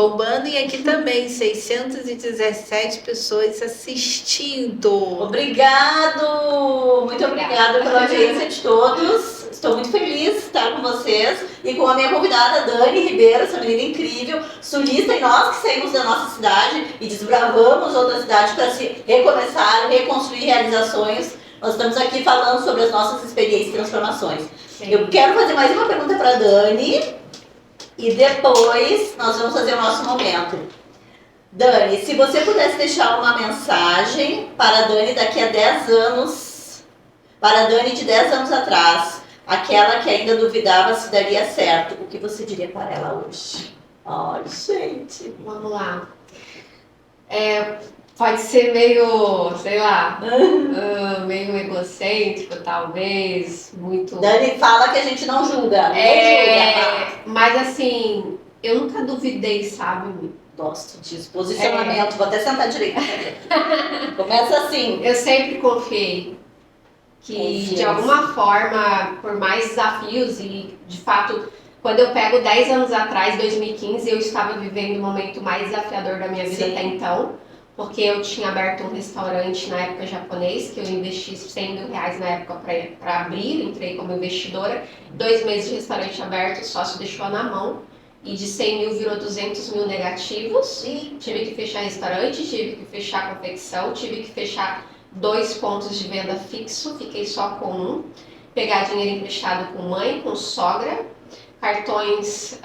E aqui também, 617 pessoas assistindo. Obrigado! Muito obrigada pela audiência de todos. Estou muito feliz de estar com vocês e com a minha convidada, Dani Ribeiro, essa menina incrível, sulista, e nós que saímos da nossa cidade e desbravamos outra cidade para se recomeçar, reconstruir realizações. Nós estamos aqui falando sobre as nossas experiências e transformações. Sim. Eu quero fazer mais uma pergunta para a Dani. E depois nós vamos fazer o nosso momento. Dani, se você pudesse deixar uma mensagem para a Dani daqui a 10 anos, para a Dani de 10 anos atrás, aquela que ainda duvidava se daria certo, o que você diria para ela hoje? Ai, gente. Vamos lá. Pode ser meio, sei lá, meio egocêntrico, talvez, muito... Dani fala que a gente não julga. Mas assim, eu nunca duvidei, sabe? Gosto disso. Posicionamento, vou até sentar direito. Começa assim. Eu sempre confiei que, de alguma forma, por mais desafios e, de fato... Quando eu pego 10 anos atrás, 2015, eu estava vivendo o momento mais desafiador da minha vida até então. Porque eu tinha aberto um restaurante na época japonês, que eu investi R$100 mil na época para abrir, entrei como investidora. 2 meses de restaurante aberto, o sócio deixou na mão. e de 100 mil virou 200 mil negativos. Tive que fechar restaurante, tive que fechar confecção, tive que fechar 2 pontos de venda fixo, fiquei só com um. Pegar dinheiro emprestado com mãe, com sogra, cartões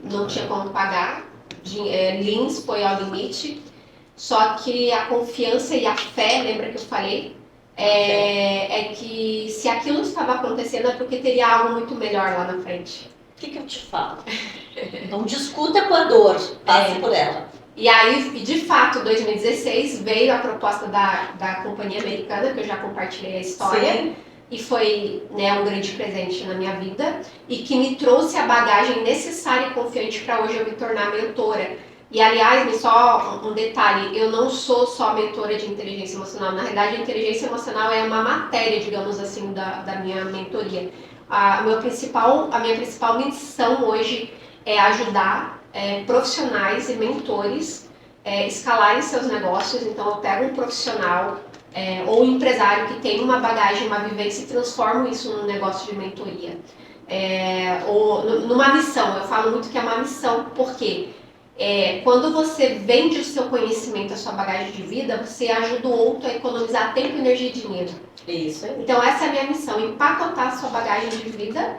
não tinha como pagar, Lins foi ao limite. Só que a confiança e a fé, lembra que eu falei? É que se aquilo estava acontecendo é porque teria algo muito melhor lá na frente. O que eu te falo? Então discuta com a dor, passe por ela. E aí, de fato, em 2016 veio a proposta da companhia americana, que eu já compartilhei a história. Sim. E foi, né, um grande presente na minha vida e que me trouxe a bagagem necessária e confiante para hoje eu me tornar mentora. E, aliás, só um detalhe, eu não sou só mentora de inteligência emocional. Na realidade, a inteligência emocional é uma matéria, digamos assim, da minha mentoria. A minha principal missão hoje é ajudar profissionais e mentores escalarem seus negócios. Então, eu pego um profissional ou um empresário que tem uma bagagem, uma vivência e transformo isso num negócio de mentoria. Ou numa missão. Eu falo muito que é uma missão, porque quando você vende o seu conhecimento, a sua bagagem de vida, você ajuda o outro a economizar tempo, energia e dinheiro. Isso aí. Então essa é a minha missão, empacotar a sua bagagem de vida,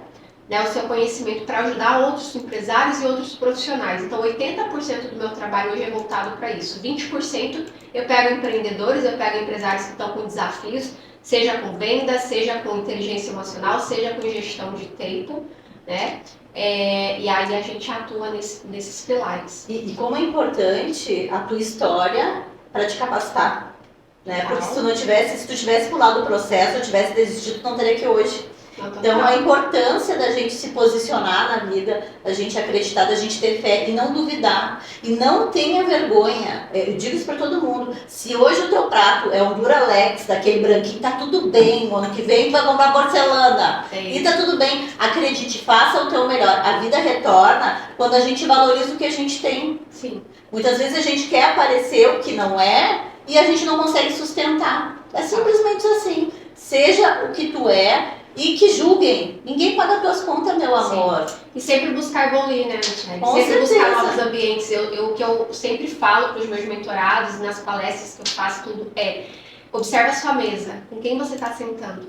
né, o seu conhecimento para ajudar outros empresários e outros profissionais. Então 80% do meu trabalho hoje é voltado para isso. 20% eu pego empreendedores, eu pego empresários que estão com desafios, seja com venda, seja com inteligência emocional, seja com gestão de tempo, né? E aí a gente atua nesses pilares. E como é importante a tua história para te capacitar, né? Porque se tu tivesse pulado o processo, ou tivesse desistido, tu não teria aqui hoje. Então a importância da gente se posicionar na vida, da gente acreditar, da gente ter fé e não duvidar. E não tenha vergonha, eu digo isso para todo mundo, se hoje o teu prato é um Duralex, daquele branquinho, tá tudo bem, ano que vem tu vai comprar porcelana. E tá tudo bem, acredite, faça o teu melhor. A vida retorna quando a gente valoriza o que a gente tem. Sim. Muitas vezes a gente quer aparecer o que não é e a gente não consegue sustentar. É simplesmente assim. Seja o que tu é e que julguem. Ninguém paga tuas contas, meu amor. Sim. E sempre buscar evoluir, né, Michelle? Com sempre certeza. buscar novos ambientes. O que eu sempre falo para os meus mentorados, nas palestras que eu faço, tudo observa a sua mesa. Com quem você está sentando?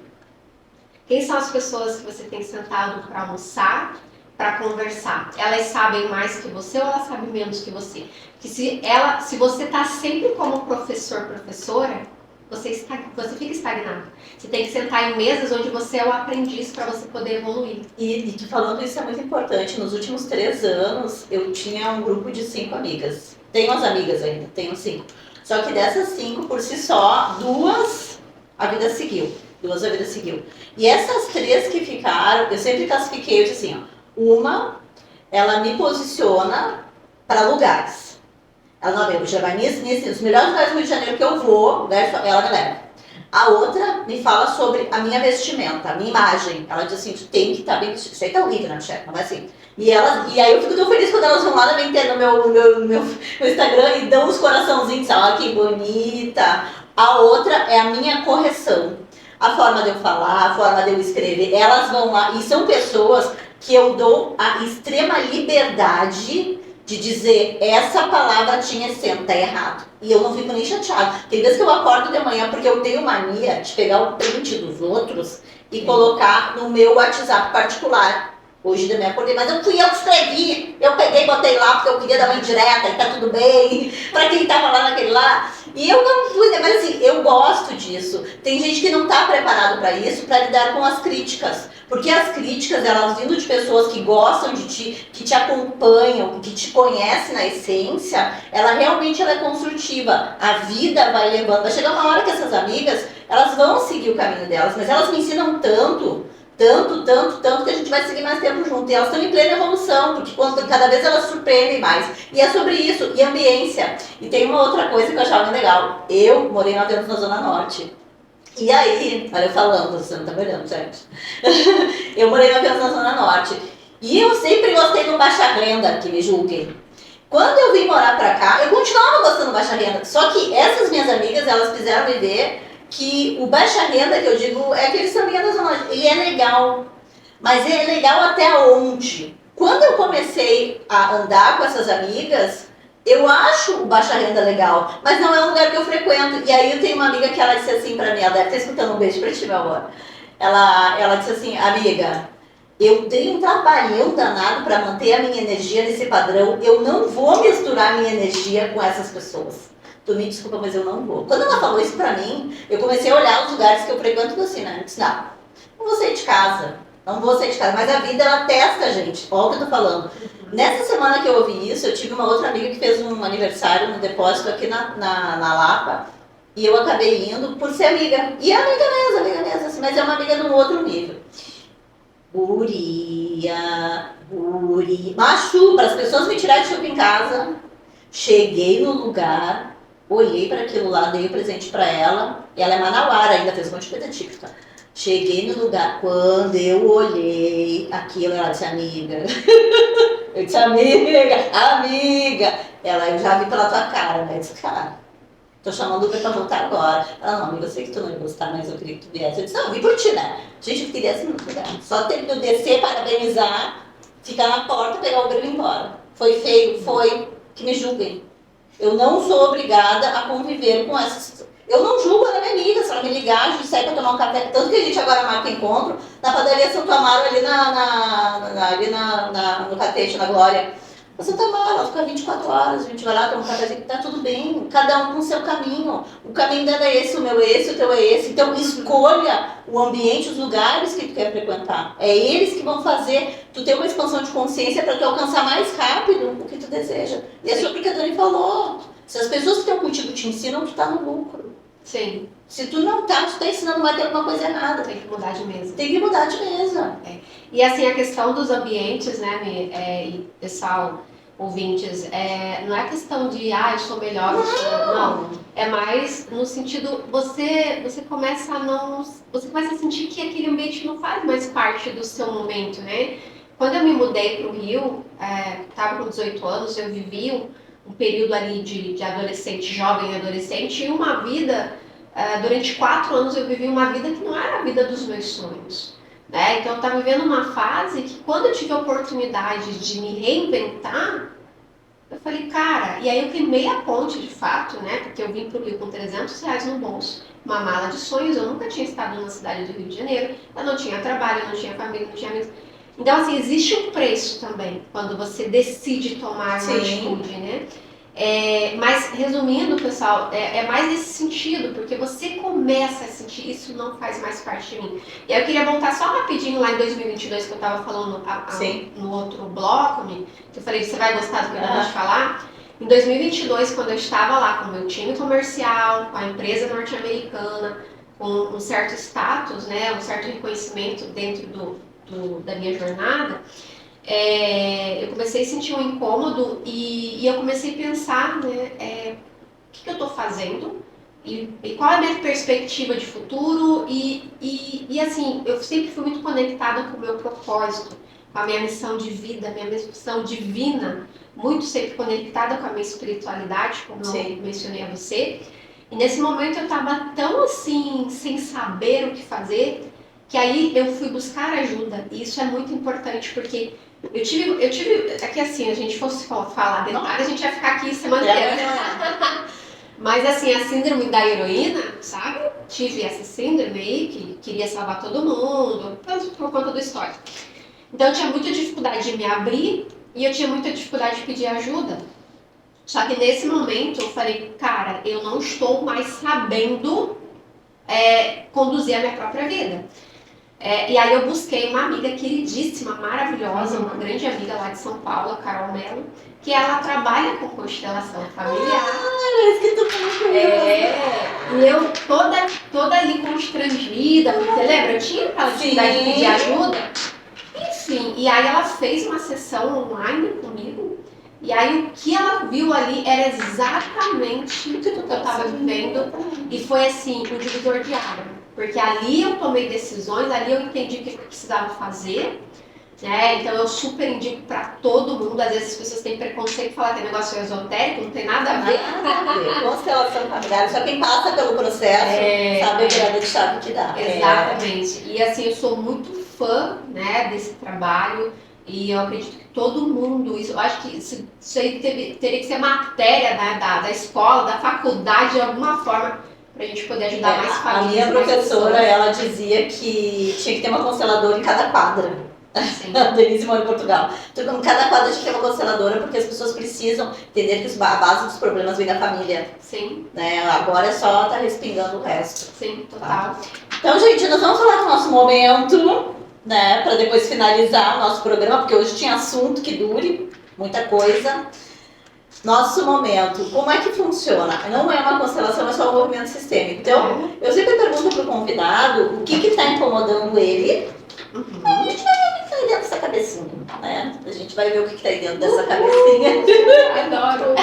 Quem são as pessoas que você tem sentado para almoçar, para conversar? Elas sabem mais que você ou elas sabem menos que você? Porque se você está sempre como professor, professora, você fica estagnado. Você tem que sentar em mesas onde você é o aprendiz para você poder evoluir. E tu falando isso é muito importante. Nos últimos 3 anos, eu tinha um grupo de 5 amigas. Tenho as amigas ainda, tenho 5. Só que dessas 5, por si só, 2 a vida seguiu. E essas 3 que ficaram, eu sempre classifiquei, eu disse assim, ó, uma, ela me posiciona para lugares. Ela não, já vai nisso, os melhores lugares do Rio de Janeiro que eu vou, ela me leva. A outra me fala sobre a minha vestimenta, a minha imagem. Ela diz assim, tu tem que estar bem vestida. Isso aí tá horrível, né, chefe? Não é assim. E aí eu fico tão feliz quando elas vão lá no meu Instagram e dão os coraçãozinhos, ó, que bonita. A outra é a minha correção. A forma de eu falar, a forma de eu escrever. Elas vão lá e são pessoas que eu dou a extrema liberdade de dizer, essa palavra tinha acento, tá errado. E eu não fico nem chateada. Tem vezes que eu acordo de manhã porque eu tenho mania de pegar o print dos outros e colocar no meu WhatsApp particular. Hoje de manhã acordei, mas eu fui eu que escrevi. Eu peguei e botei lá porque eu queria dar uma indireta e tá tudo bem. Pra quem tava lá naquele lá. E eu não fui, mas assim, eu gosto disso. Tem gente que não tá preparado para isso, para lidar com as críticas. Porque as críticas, elas vindo de pessoas que gostam de ti, que te acompanham, que te conhecem na essência, ela realmente é construtiva. A vida vai levando. Vai chegar uma hora que essas amigas, elas vão seguir o caminho delas, mas elas me ensinam tanto, que a gente vai seguir mais tempo junto. E elas estão em plena evolução, porque cada vez elas surpreendem mais. E é sobre isso, e ambiência. E tem uma outra coisa que eu achava legal. Eu morei 9 anos na Zona Norte. E aí, olha eu falando, você não tá me olhando, gente. Eu morei 9 anos na Zona Norte. E eu sempre gostei do baixa renda, que me julguem. Quando eu vim morar pra cá, eu continuava gostando do baixa renda. Só que essas minhas amigas, elas fizeram me ver que o baixa renda, que eu digo, é aquele sambinha da Zona Norte. Ele é legal. Mas ele é legal até onde? Quando eu comecei a andar com essas amigas, eu acho o baixa renda legal, mas não é um lugar que eu frequento. E aí eu tenho uma amiga que ela disse assim pra mim, ela deve estar escutando, um beijo pra ti, meu amor. Ela disse assim, amiga, eu dei um trabalhão danado para manter a minha energia nesse padrão, eu não vou misturar minha energia com essas pessoas. Tu me desculpa, mas eu não vou. Quando ela falou isso pra mim, eu comecei a olhar os lugares que eu frequento assim, né? Eu disse, não vou sair de casa, não vou sair de casa. Mas a vida, ela testa a gente, olha o que eu tô falando. Nessa semana que eu ouvi isso, eu tive uma outra amiga que fez um aniversário no depósito aqui na Lapa, e eu acabei indo por ser amiga. E é amiga mesmo, assim, mas é uma amiga de um outro nível. Guria. Machu, para as pessoas me tirarem de chuva em casa, cheguei no lugar, olhei para aquilo lá, dei o presente para ela, e ela é manauara ainda, fez um monte de coisa típica. Cheguei no lugar, quando eu olhei aquilo, ela disse, amiga. Eu disse, amiga. Ela, eu já vi pela tua cara, né? Eu disse, cara, tô chamando o Uber pra voltar agora. Ela, não, amiga, eu sei que tu não ia gostar, mas eu queria que tu viesse. Eu disse, não, eu vim por ti, né? Gente, eu queria assim no lugar. Só teve que eu descer, parabenizar, ficar na porta, pegar o Uber e ir embora. Foi feio, foi, que me julguem. Eu não sou obrigada a conviver com essas... Eu não julgo, ela é minha amiga, se ela me ligar, a gente sai pra tomar um café. Tanto que a gente agora marca encontro na padaria Santo Amaro, ali no Catete, na Glória. A Santo Amaro, ela fica 24 horas, a gente vai lá, toma um cafezinho, tá tudo bem. Cada um com o seu caminho. O caminho dela é esse, o meu é esse, o teu é esse. Então escolha o ambiente, os lugares que tu quer frequentar. É eles que vão fazer tu ter uma expansão de consciência para tu alcançar mais rápido o que tu deseja. E é sobre o que a Dani falou. Se as pessoas que estão contigo te ensinam, tu tá no lucro. Sim. Se tu não tá, tu tá ensinando, vai ter alguma coisa errada. Tem que mudar de mesa. Tem que mudar de mesa. E assim, a questão dos ambientes, né, e pessoal, ouvintes, não é questão de, eu sou melhor, não. É mais no sentido, você começa a sentir que aquele ambiente não faz mais parte do seu momento, né? Quando eu me mudei para o Rio, estava com 18 anos, eu vivi um período ali de adolescente, jovem adolescente, e uma vida, durante 4 anos eu vivi uma vida que não era a vida dos meus sonhos. Né? Então eu estava vivendo uma fase que quando eu tive a oportunidade de me reinventar, eu falei, cara, e aí eu queimei a ponte de fato, né? Porque eu vim pro Rio com R$300 no bolso, uma mala de sonhos, eu nunca tinha estado na cidade do Rio de Janeiro, eu não tinha trabalho, eu não tinha família, não tinha amigos. Então assim, existe um preço também, quando você decide tomar uma atitude, né? Mas resumindo, pessoal, é mais nesse sentido, porque você começa a sentir isso não faz mais parte de mim. E aí eu queria voltar só rapidinho lá em 2022, que eu estava falando no outro bloco, que eu falei, você vai gostar do que eu vou te falar? Em 2022, quando eu estava lá com o meu time comercial, com a empresa norte-americana, com um certo status, né, um certo reconhecimento dentro da minha jornada, eu comecei a sentir um incômodo e eu comecei a pensar, né, o que eu estou fazendo e qual é a minha perspectiva de futuro e assim, eu sempre fui muito conectada com o meu propósito, com a minha missão de vida, minha missão divina, muito sempre conectada com a minha espiritualidade, como eu mencionei a você. E nesse momento eu estava tão assim, sem saber o que fazer, que aí eu fui buscar ajuda. E isso é muito importante, porque eu tive aqui assim, a gente fosse falar detalhes, a gente ia ficar aqui semana inteira. Mas assim, a síndrome da heroína, sabe? Tive essa síndrome aí, que queria salvar todo mundo, por conta do histórico. Então eu tinha muita dificuldade de me abrir e eu tinha muita dificuldade de pedir ajuda. Só que nesse momento eu falei, cara, eu não estou mais sabendo conduzir a minha própria vida. E aí eu busquei uma amiga queridíssima, maravilhosa, uma grande amiga lá de São Paulo, a Carol Mello, que ela trabalha com constelação familiar. Isso que tu falou. E eu toda ali constrangida, você lembra? Eu tinha aquela dificuldade de pedir ajuda. Enfim, e aí ela fez uma sessão online comigo, e aí o que ela viu ali era exatamente o que eu estava vivendo, e foi assim, um divisor de água. Porque ali eu tomei decisões, ali eu entendi o que eu precisava fazer, né? Então eu super indico para todo mundo. Às vezes as pessoas têm preconceito de falar que é negócio esotérico, não tem nada a ver. Constelação familiar, só quem passa pelo processo sabe a virada de chave que dá. Exatamente. E assim, eu sou muito fã, né, desse trabalho. E eu acredito que todo mundo, eu acho que isso aí teria que ser matéria, né, da escola, da faculdade, de alguma forma, para a gente poder ajudar mais A famílias. minha mais professora, pessoas. ela dizia que tinha que ter uma consteladora em cada quadra. Sim. A Denise mora em Portugal. Então, cada quadra tinha que ter uma consteladora, porque as pessoas precisam entender que a base dos problemas vem da família. Sim, Né? Agora é só tá respingando o resto. sim, total. Então, gente, nós vamos falar do nosso momento, né? Para depois finalizar o nosso programa, porque hoje tinha assunto que dure, muita coisa. Nosso momento, como é que funciona? Não é uma constelação, é só um movimento sistêmico. Então, eu sempre pergunto pro convidado o que está incomodando ele. Uhum. A gente vai ver o que está aí dentro dessa cabecinha, né? A gente vai ver o que está aí dentro dessa cabecinha. Adoro.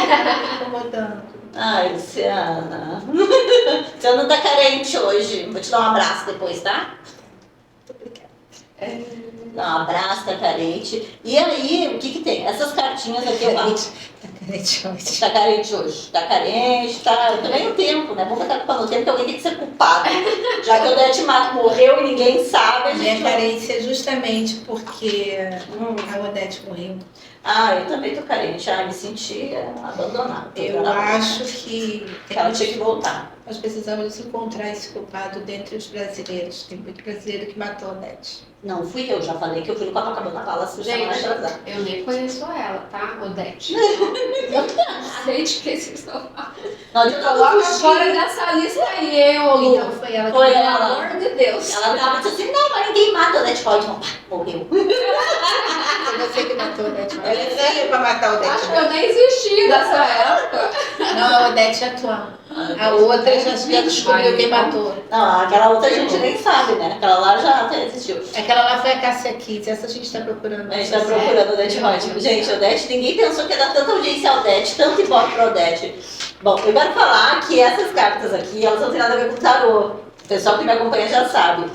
Incomodando. Ai, Luciana. Luciana tá carente hoje. Vou te dar um abraço depois, tá? Dá um abraço, tá carente. E aí, o que que tem? Essas cartinhas aqui, eu falo. Tá carente hoje. Tá carente, tá. Eu também o tempo, né? Vamos botar a culpa no tempo, que alguém tem que ser culpado. Já que o Odete Mato morreu e ninguém sabe, a A minha gente. carência é justamente porque a Odete morreu. Ah, eu também tô carente. Ah, me senti abandonada. Eu acho que Ela tinha que voltar. nós precisamos encontrar esse culpado dentre os brasileiros. Tem muito brasileiro que matou a Odete. Não, fui eu, já falei que eu fui no Copacabana Palace semana Gente, atrasada. eu nem conheço ela, tá, Odete? Não sei de que vocês estão falando. Não adianta Coloca fugir. fora dessa lista aí, ô Lu. Então foi ela que Foi matou. Pelo ela. amor de Deus. Ela tava dizendo assim, não, mas ninguém mata a Odete Pode. Não, morreu. Foi você que matou a Odete. Ela é feia pra matar a Acho que Odete. eu nem existi nessa época. Não, a Odete é atual. A outra já descobriu quem matou. Não, aquela outra a gente nem sabe, né? Aquela lá já até existiu. Aquela lá foi a Cássia Kiss. Essa a gente tá procurando. A gente tá procurando a Odete Pode. Gente, Odete, ninguém pensou que ia dar tanta audiência a Odete, tanto ibope pra Odete. Bom, eu quero falar que essas cartas aqui, elas não têm nada a ver com tarô. O pessoal que me acompanha já sabe.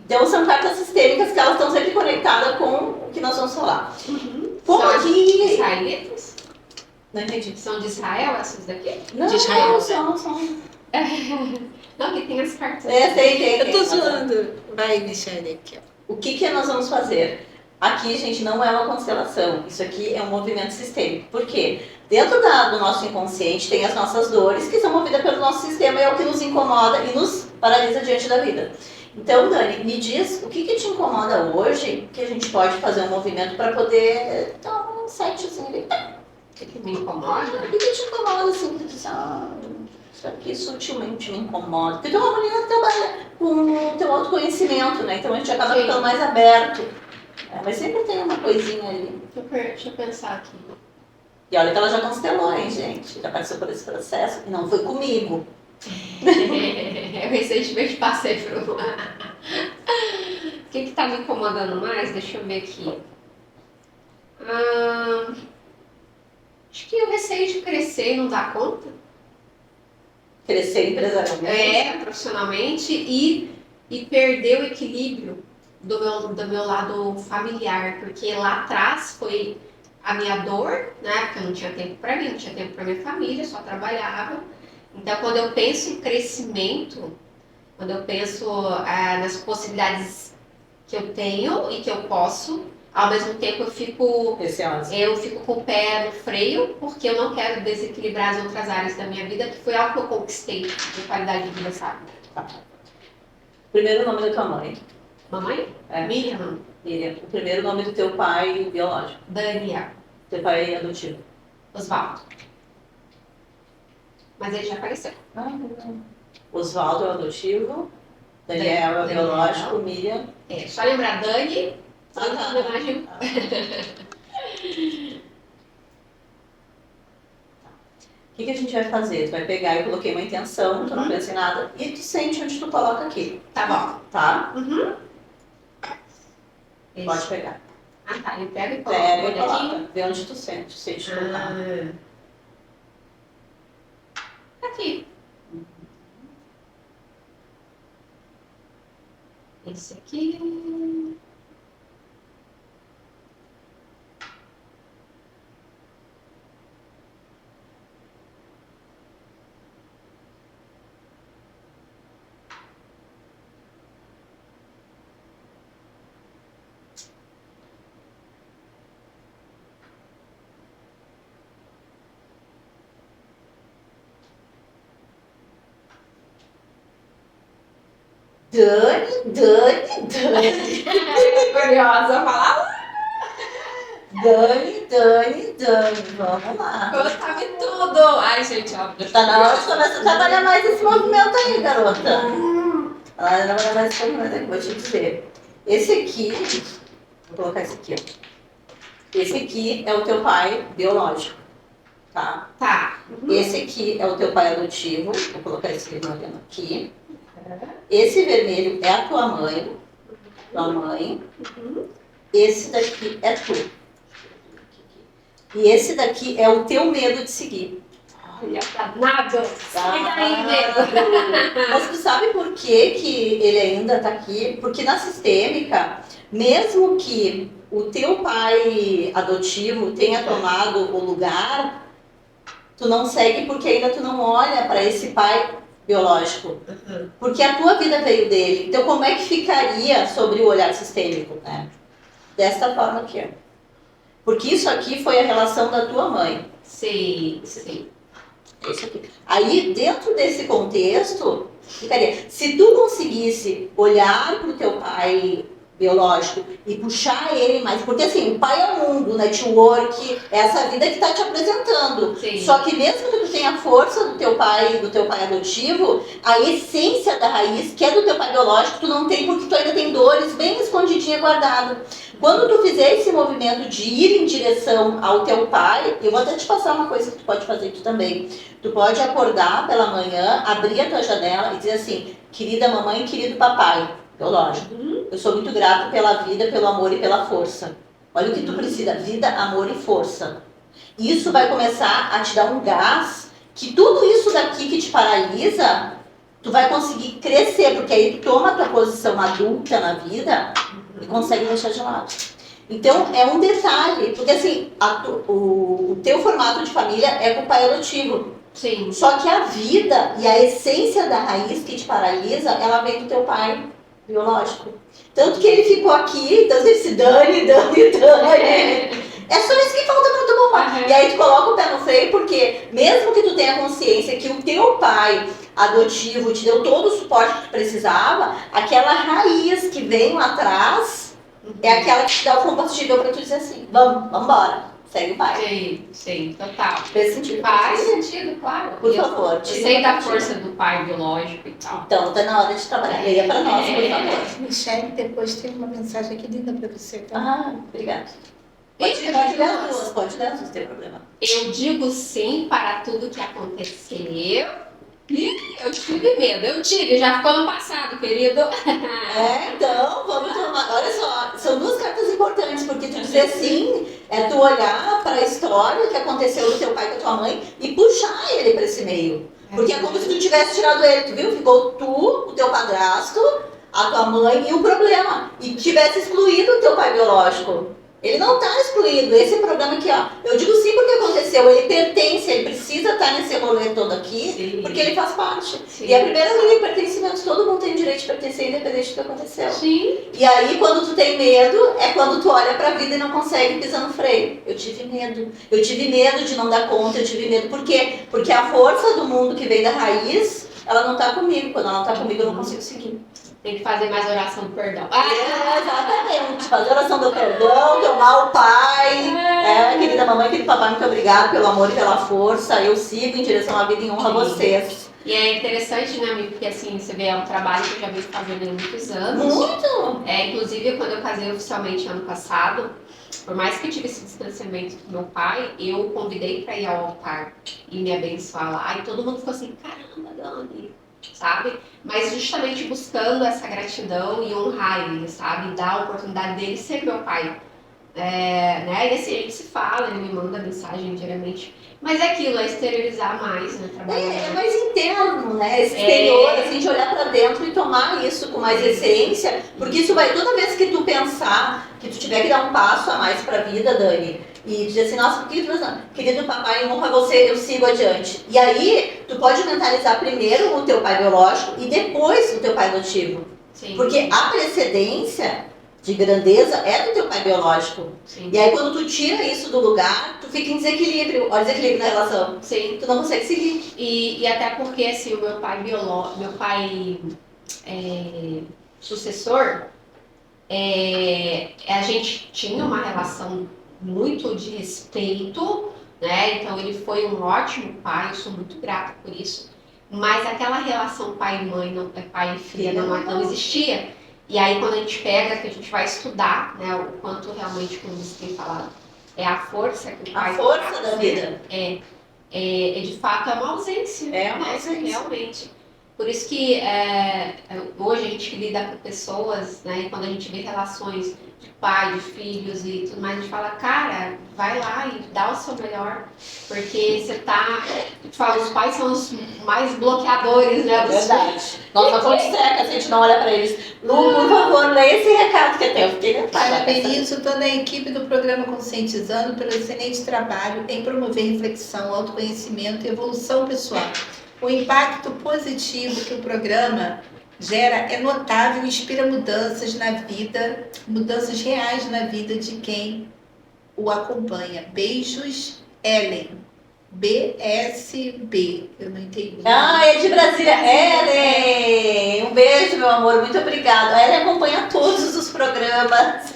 Então são cartas sistêmicas que elas estão sempre conectadas com o que nós vamos falar. Como São aqui... israelitas? Não entendi. São de Israel essas daqui? Não, De Israel. não, são. Não, que tem as cartas. Tem. Eu tô zoando. Vai, Michele, aqui, ó. O que que nós vamos fazer? Aqui, gente, não é uma constelação. Isso aqui é um movimento sistêmico. Por quê? Dentro do nosso inconsciente tem as nossas dores que são movidas pelo nosso sistema e é o que nos incomoda e nos paralisa diante da vida. Então, Dani, me diz o que que te incomoda hoje que a gente pode fazer um movimento para poder dar um setzinho ali. O que me incomoda? O que que te incomoda, assim, que tu diz, isso aqui sutilmente me incomoda. Porque tu é uma menina que trabalha com o teu autoconhecimento, né? Então a gente acaba Sim. ficando mais aberto. Mas sempre tem uma coisinha ali. Deixa eu pensar aqui. E olha que ela já constelou, hein, gente? Já passou por esse processo. E não foi comigo. Eu recentemente passei por uma. O que tá me incomodando mais? Deixa eu ver aqui. Acho que o receio de crescer e não dar conta. Crescer empresarialmente. Profissionalmente e perder o equilíbrio do meu lado familiar, porque lá atrás foi a minha dor, né? Porque eu não tinha tempo para mim, não tinha tempo para minha família, só trabalhava. Então, quando eu penso em crescimento, quando eu penso nas possibilidades que eu tenho e que eu posso, ao mesmo tempo eu fico com o pé no freio, porque eu não quero desequilibrar as outras áreas da minha vida, que foi algo que eu conquistei de qualidade de vida, sabe? Primeiro nome da tua mãe. Mamãe? É. Miriam. Miriam. O primeiro nome do teu pai biológico. Daniel. Teu pai adotivo. Osvaldo. Mas ele já faleceu. Osvaldo é o adotivo. Daniel é o biológico. Miriam. Só lembrar Dani. Homenagem. O que a gente vai fazer? Tu vai pegar, eu coloquei uma intenção, tu não pensa em nada, e tu sente onde tu coloca aqui, Tá bom. tá? Isso. Pode pegar. Tá. Ele pega e coloca. Pega e Olhadinho. coloca. Vê onde tu sente tocar. Aqui. Esse aqui. Dani. Curiosa, falar. Dani. Vamos lá. Eu sabe tudo. Ai, gente, ó. Tá na hora de começar a trabalhar mais esse movimento aí, garota. Trabalhar mais esse movimento aqui, vou te dizer. Esse aqui, vou colocar esse aqui, ó. Esse aqui é o teu pai biológico, tá? Tá. Esse aqui é o teu pai adotivo, vou colocar esse vermelho aqui. Esse vermelho é a tua mãe. Esse daqui é tu. E esse daqui é o teu medo de seguir. Olha, danado. Sai daí, medo. Mas tu sabe por que que ele ainda tá aqui? Porque na sistêmica, mesmo que o teu pai adotivo tenha tomado o lugar, tu não segue porque ainda tu não olha para esse pai biológico. Porque a tua vida veio dele. Então como é que ficaria sobre o olhar sistêmico, né? Desta forma aqui, ó. Porque isso aqui foi a relação da tua mãe. Sim. Isso aqui. Aí, dentro desse contexto, ficaria. Se tu conseguisse olhar para o teu pai biológico e puxar ele mais, porque assim, o pai é o mundo, network, é essa vida que está te apresentando. Sim. Só que mesmo que tu tenha a força do teu pai adotivo, a essência da raiz, que é do teu pai biológico, tu não tem porque tu ainda tem dores bem escondidinha guardada. Quando tu fizer esse movimento de ir em direção ao teu pai, eu vou até te passar uma coisa que tu pode fazer tu também. Tu pode acordar pela manhã, abrir a tua janela e dizer assim: querida mamãe, querido papai, biológico, eu sou muito grato pela vida, pelo amor e pela força. Olha o que tu precisa, vida, amor e força. Isso vai começar a te dar um gás, que tudo isso daqui que te paralisa, tu vai conseguir crescer, porque aí tu toma a tua posição adulta na vida e consegue deixar de lado. Então, é um detalhe, porque assim, o teu formato de família é com o pai adotivo. Sim. Só que a vida e a essência da raiz que te paralisa, ela vem do teu pai biológico. Tanto que ele ficou aqui, tanto que ele se dane. É só isso que falta pra tu bombar. E aí tu coloca o pé no freio, porque mesmo que tu tenha consciência que o teu pai adotivo te deu todo o suporte que tu precisava, aquela raiz que vem lá atrás é aquela que te dá o combustível pra tu dizer assim: vamos embora, segue o pai. Sim, total. Fez sentido? Faz sentido, claro. Por favor, Eu sei da força do pai biológico e tal. Então, tá na hora de trabalhar. Leia pra nós, por favor. Michele, depois tem uma mensagem aqui linda para você. Tá? Ah, obrigada. Pode ler as duas, não tem problema. Eu digo sim para tudo que aconteceu. Eu tive medo, já ficou no passado, querido. Então, vamos tomar. Olha só, são duas cartas importantes, porque tu dizer sim é tu olhar para a história que aconteceu do teu pai e da tua mãe e puxar ele para esse meio. Porque é como se tu tivesse tirado ele, tu viu? Ficou tu, o teu padrasto, a tua mãe e o problema. E tivesse excluído o teu pai biológico. Ele não está excluído. Esse problema aqui, ó. Eu digo sim porque aconteceu. Ele pertence, ele precisa estar nesse rolê todo aqui, Sim. porque ele faz parte. Sim. E a primeira lei de pertencimento, todo mundo tem direito de pertencer, independente do que aconteceu. Sim. E aí, quando tu tem medo, é quando tu olha pra vida e não consegue pisar no freio. Eu tive medo. Eu tive medo de não dar conta, eu tive medo. Por quê? Porque a força do mundo que vem da raiz, ela não tá comigo. Quando ela não tá comigo, eu não consigo seguir. Tem que fazer mais oração do perdão. Exatamente. Fazer oração do perdão, tomar o pai. Querida mamãe, querido papai, muito obrigada pelo amor e pela força. Eu sigo em direção à vida e honro a vocês. E é interessante, né, amigo? Porque assim, você vê, é um trabalho que eu já venho fazendo há muitos anos. Muito! Inclusive, quando eu casei oficialmente ano passado, por mais que eu tive esse distanciamento do meu pai, eu convidei para ir ao altar e me abençoar lá. E todo mundo ficou assim: caramba, Dani, sabe? Mas justamente buscando essa gratidão e honrar ele, sabe? Dar a oportunidade dele ser meu pai. Né? E assim, a gente se fala, ele me manda mensagem diariamente. Mas é aquilo, é exteriorizar mais, né? É mais interno, né? Esse exterior, assim, de olhar pra dentro e tomar isso com mais essência. Porque isso vai, toda vez que tu pensar que tu tiver que dar um passo a mais pra vida, Dani, e dizer assim: nossa, por que tu não? Querido papai, eu honro a você, eu sigo adiante. E aí, tu pode mentalizar primeiro o teu pai biológico e depois o teu pai adotivo. Sim. Porque a precedência de grandeza é do teu pai biológico. Sim. E aí, quando tu tira isso do lugar, tu fica em desequilíbrio. Olha o desequilíbrio na relação. Sim. Tu não consegue seguir. E até porque, assim, o meu pai sucessor, a gente tinha uma relação muito de respeito, né? Então ele foi um ótimo pai, eu sou muito grata por isso. Mas aquela relação pai e mãe, não, pai e filha, não existia. E aí quando a gente pega, que a gente vai estudar, né, o quanto realmente, como você tem falado, é a força que o pai... A força da vida. De fato é uma ausência. É uma ausência. Realmente. Por isso que hoje a gente lida com pessoas, né, e quando a gente vê relações de pai, de filhos e tudo mais, a gente fala, cara, vai lá e dá o seu melhor, porque você tá... os pais são os mais bloqueadores, né? Verdade. Nós não somos secas, a gente não olha pra eles. Lu, por favor, lê esse recado que tem. Eu fiquei Parabenizo toda a equipe do programa Conscientizando pelo excelente trabalho em promover reflexão, autoconhecimento e evolução pessoal. O impacto positivo que o programa gera é notável e inspira mudanças na vida, mudanças reais na vida de quem o acompanha. Beijos, Ellen. BSB, eu não entendi. É de Brasília. Ellen! Um beijo, meu amor, muito obrigada. A Ellen acompanha todos os programas.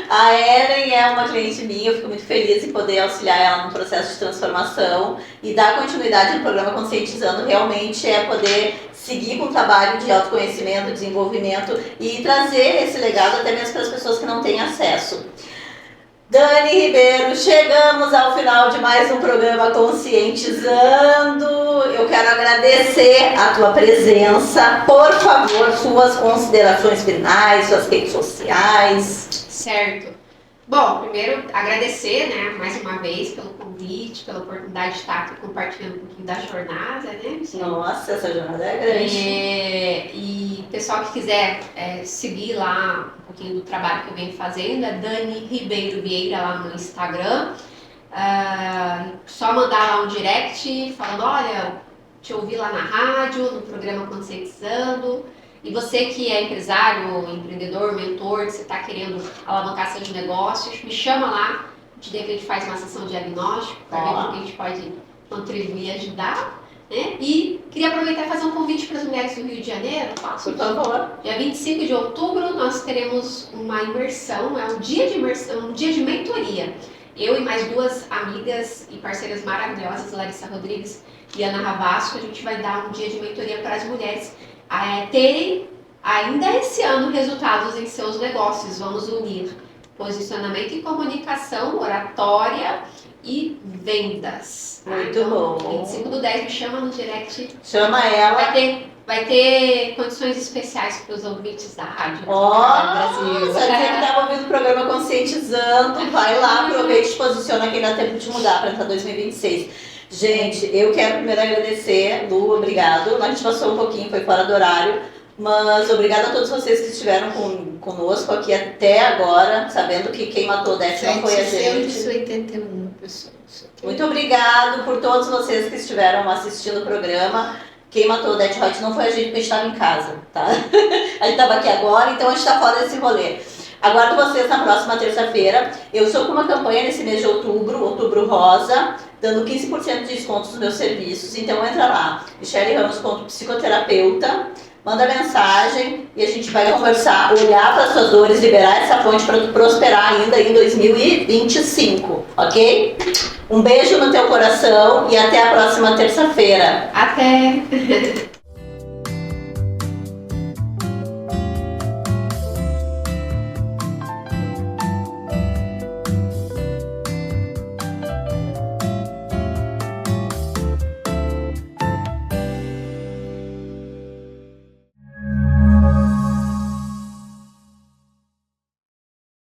A Ellen é uma cliente minha, eu fico muito feliz em poder auxiliar ela no processo de transformação e dar continuidade no programa Conscientizando. Realmente é poder seguir com o trabalho de autoconhecimento, desenvolvimento e trazer esse legado até mesmo para as pessoas que não têm acesso. Dani Ribeiro, chegamos ao final de mais um programa Conscientizando. Eu quero agradecer a tua presença. Por favor, suas considerações finais, suas redes sociais. Certo. Bom, primeiro agradecer, né, mais uma vez pelo convite, pela oportunidade de estar aqui compartilhando um pouquinho da jornada, né? Nossa, essa jornada é grande. E pessoal que quiser seguir lá um pouquinho do trabalho que eu venho fazendo, é Dani Ribeiro Vieira lá no Instagram. Só mandar lá um direct falando, olha, te ouvi lá na rádio, no programa Conscientizando. E você que é empresário, empreendedor, mentor, que você está querendo alavancar seus negócios, me chama lá, de repente faz uma sessão de diagnóstico, para ver como a gente pode contribuir e ajudar. Né? E queria aproveitar e fazer um convite para as mulheres do Rio de Janeiro. Por favor. Dia 25 de outubro nós teremos uma imersão, um dia de imersão, um dia de mentoria. Eu e mais duas amigas e parceiras maravilhosas, Larissa Rodrigues e Ana Ravasco, a gente vai dar um dia de mentoria para as mulheres terem ainda esse ano resultados em seus negócios. Vamos unir posicionamento e comunicação, oratória e vendas. Muito bom. 25/10 me chama no direct. Chama ela. Vai ter condições especiais para os ouvintes da rádio. Brasil. Você que estava ouvindo o programa Conscientizando, vai lá, aproveite e posiciona que ainda dá tempo de mudar para 2026. Gente, eu quero primeiro agradecer, Lu, obrigado. A gente passou um pouquinho, foi fora do horário, mas obrigada a todos vocês que estiveram conosco aqui até agora, sabendo que quem matou o Def não foi a gente. 781 pessoas. Muito obrigado por todos vocês que estiveram assistindo o programa. Quem matou o Death Hot não foi a gente, porque a gente estava em casa, tá? A gente estava aqui agora, então a gente está fora desse rolê. Aguardo vocês na próxima terça-feira. Eu estou com uma campanha nesse mês de outubro, Outubro Rosa, dando 15% de desconto nos meus serviços. Então entra lá, michelleramos.psicoterapeuta, manda mensagem e a gente vai conversar, olhar para as suas dores, liberar essa fonte para tu prosperar ainda em 2025, ok? Um beijo no teu coração e até a próxima terça-feira. Até!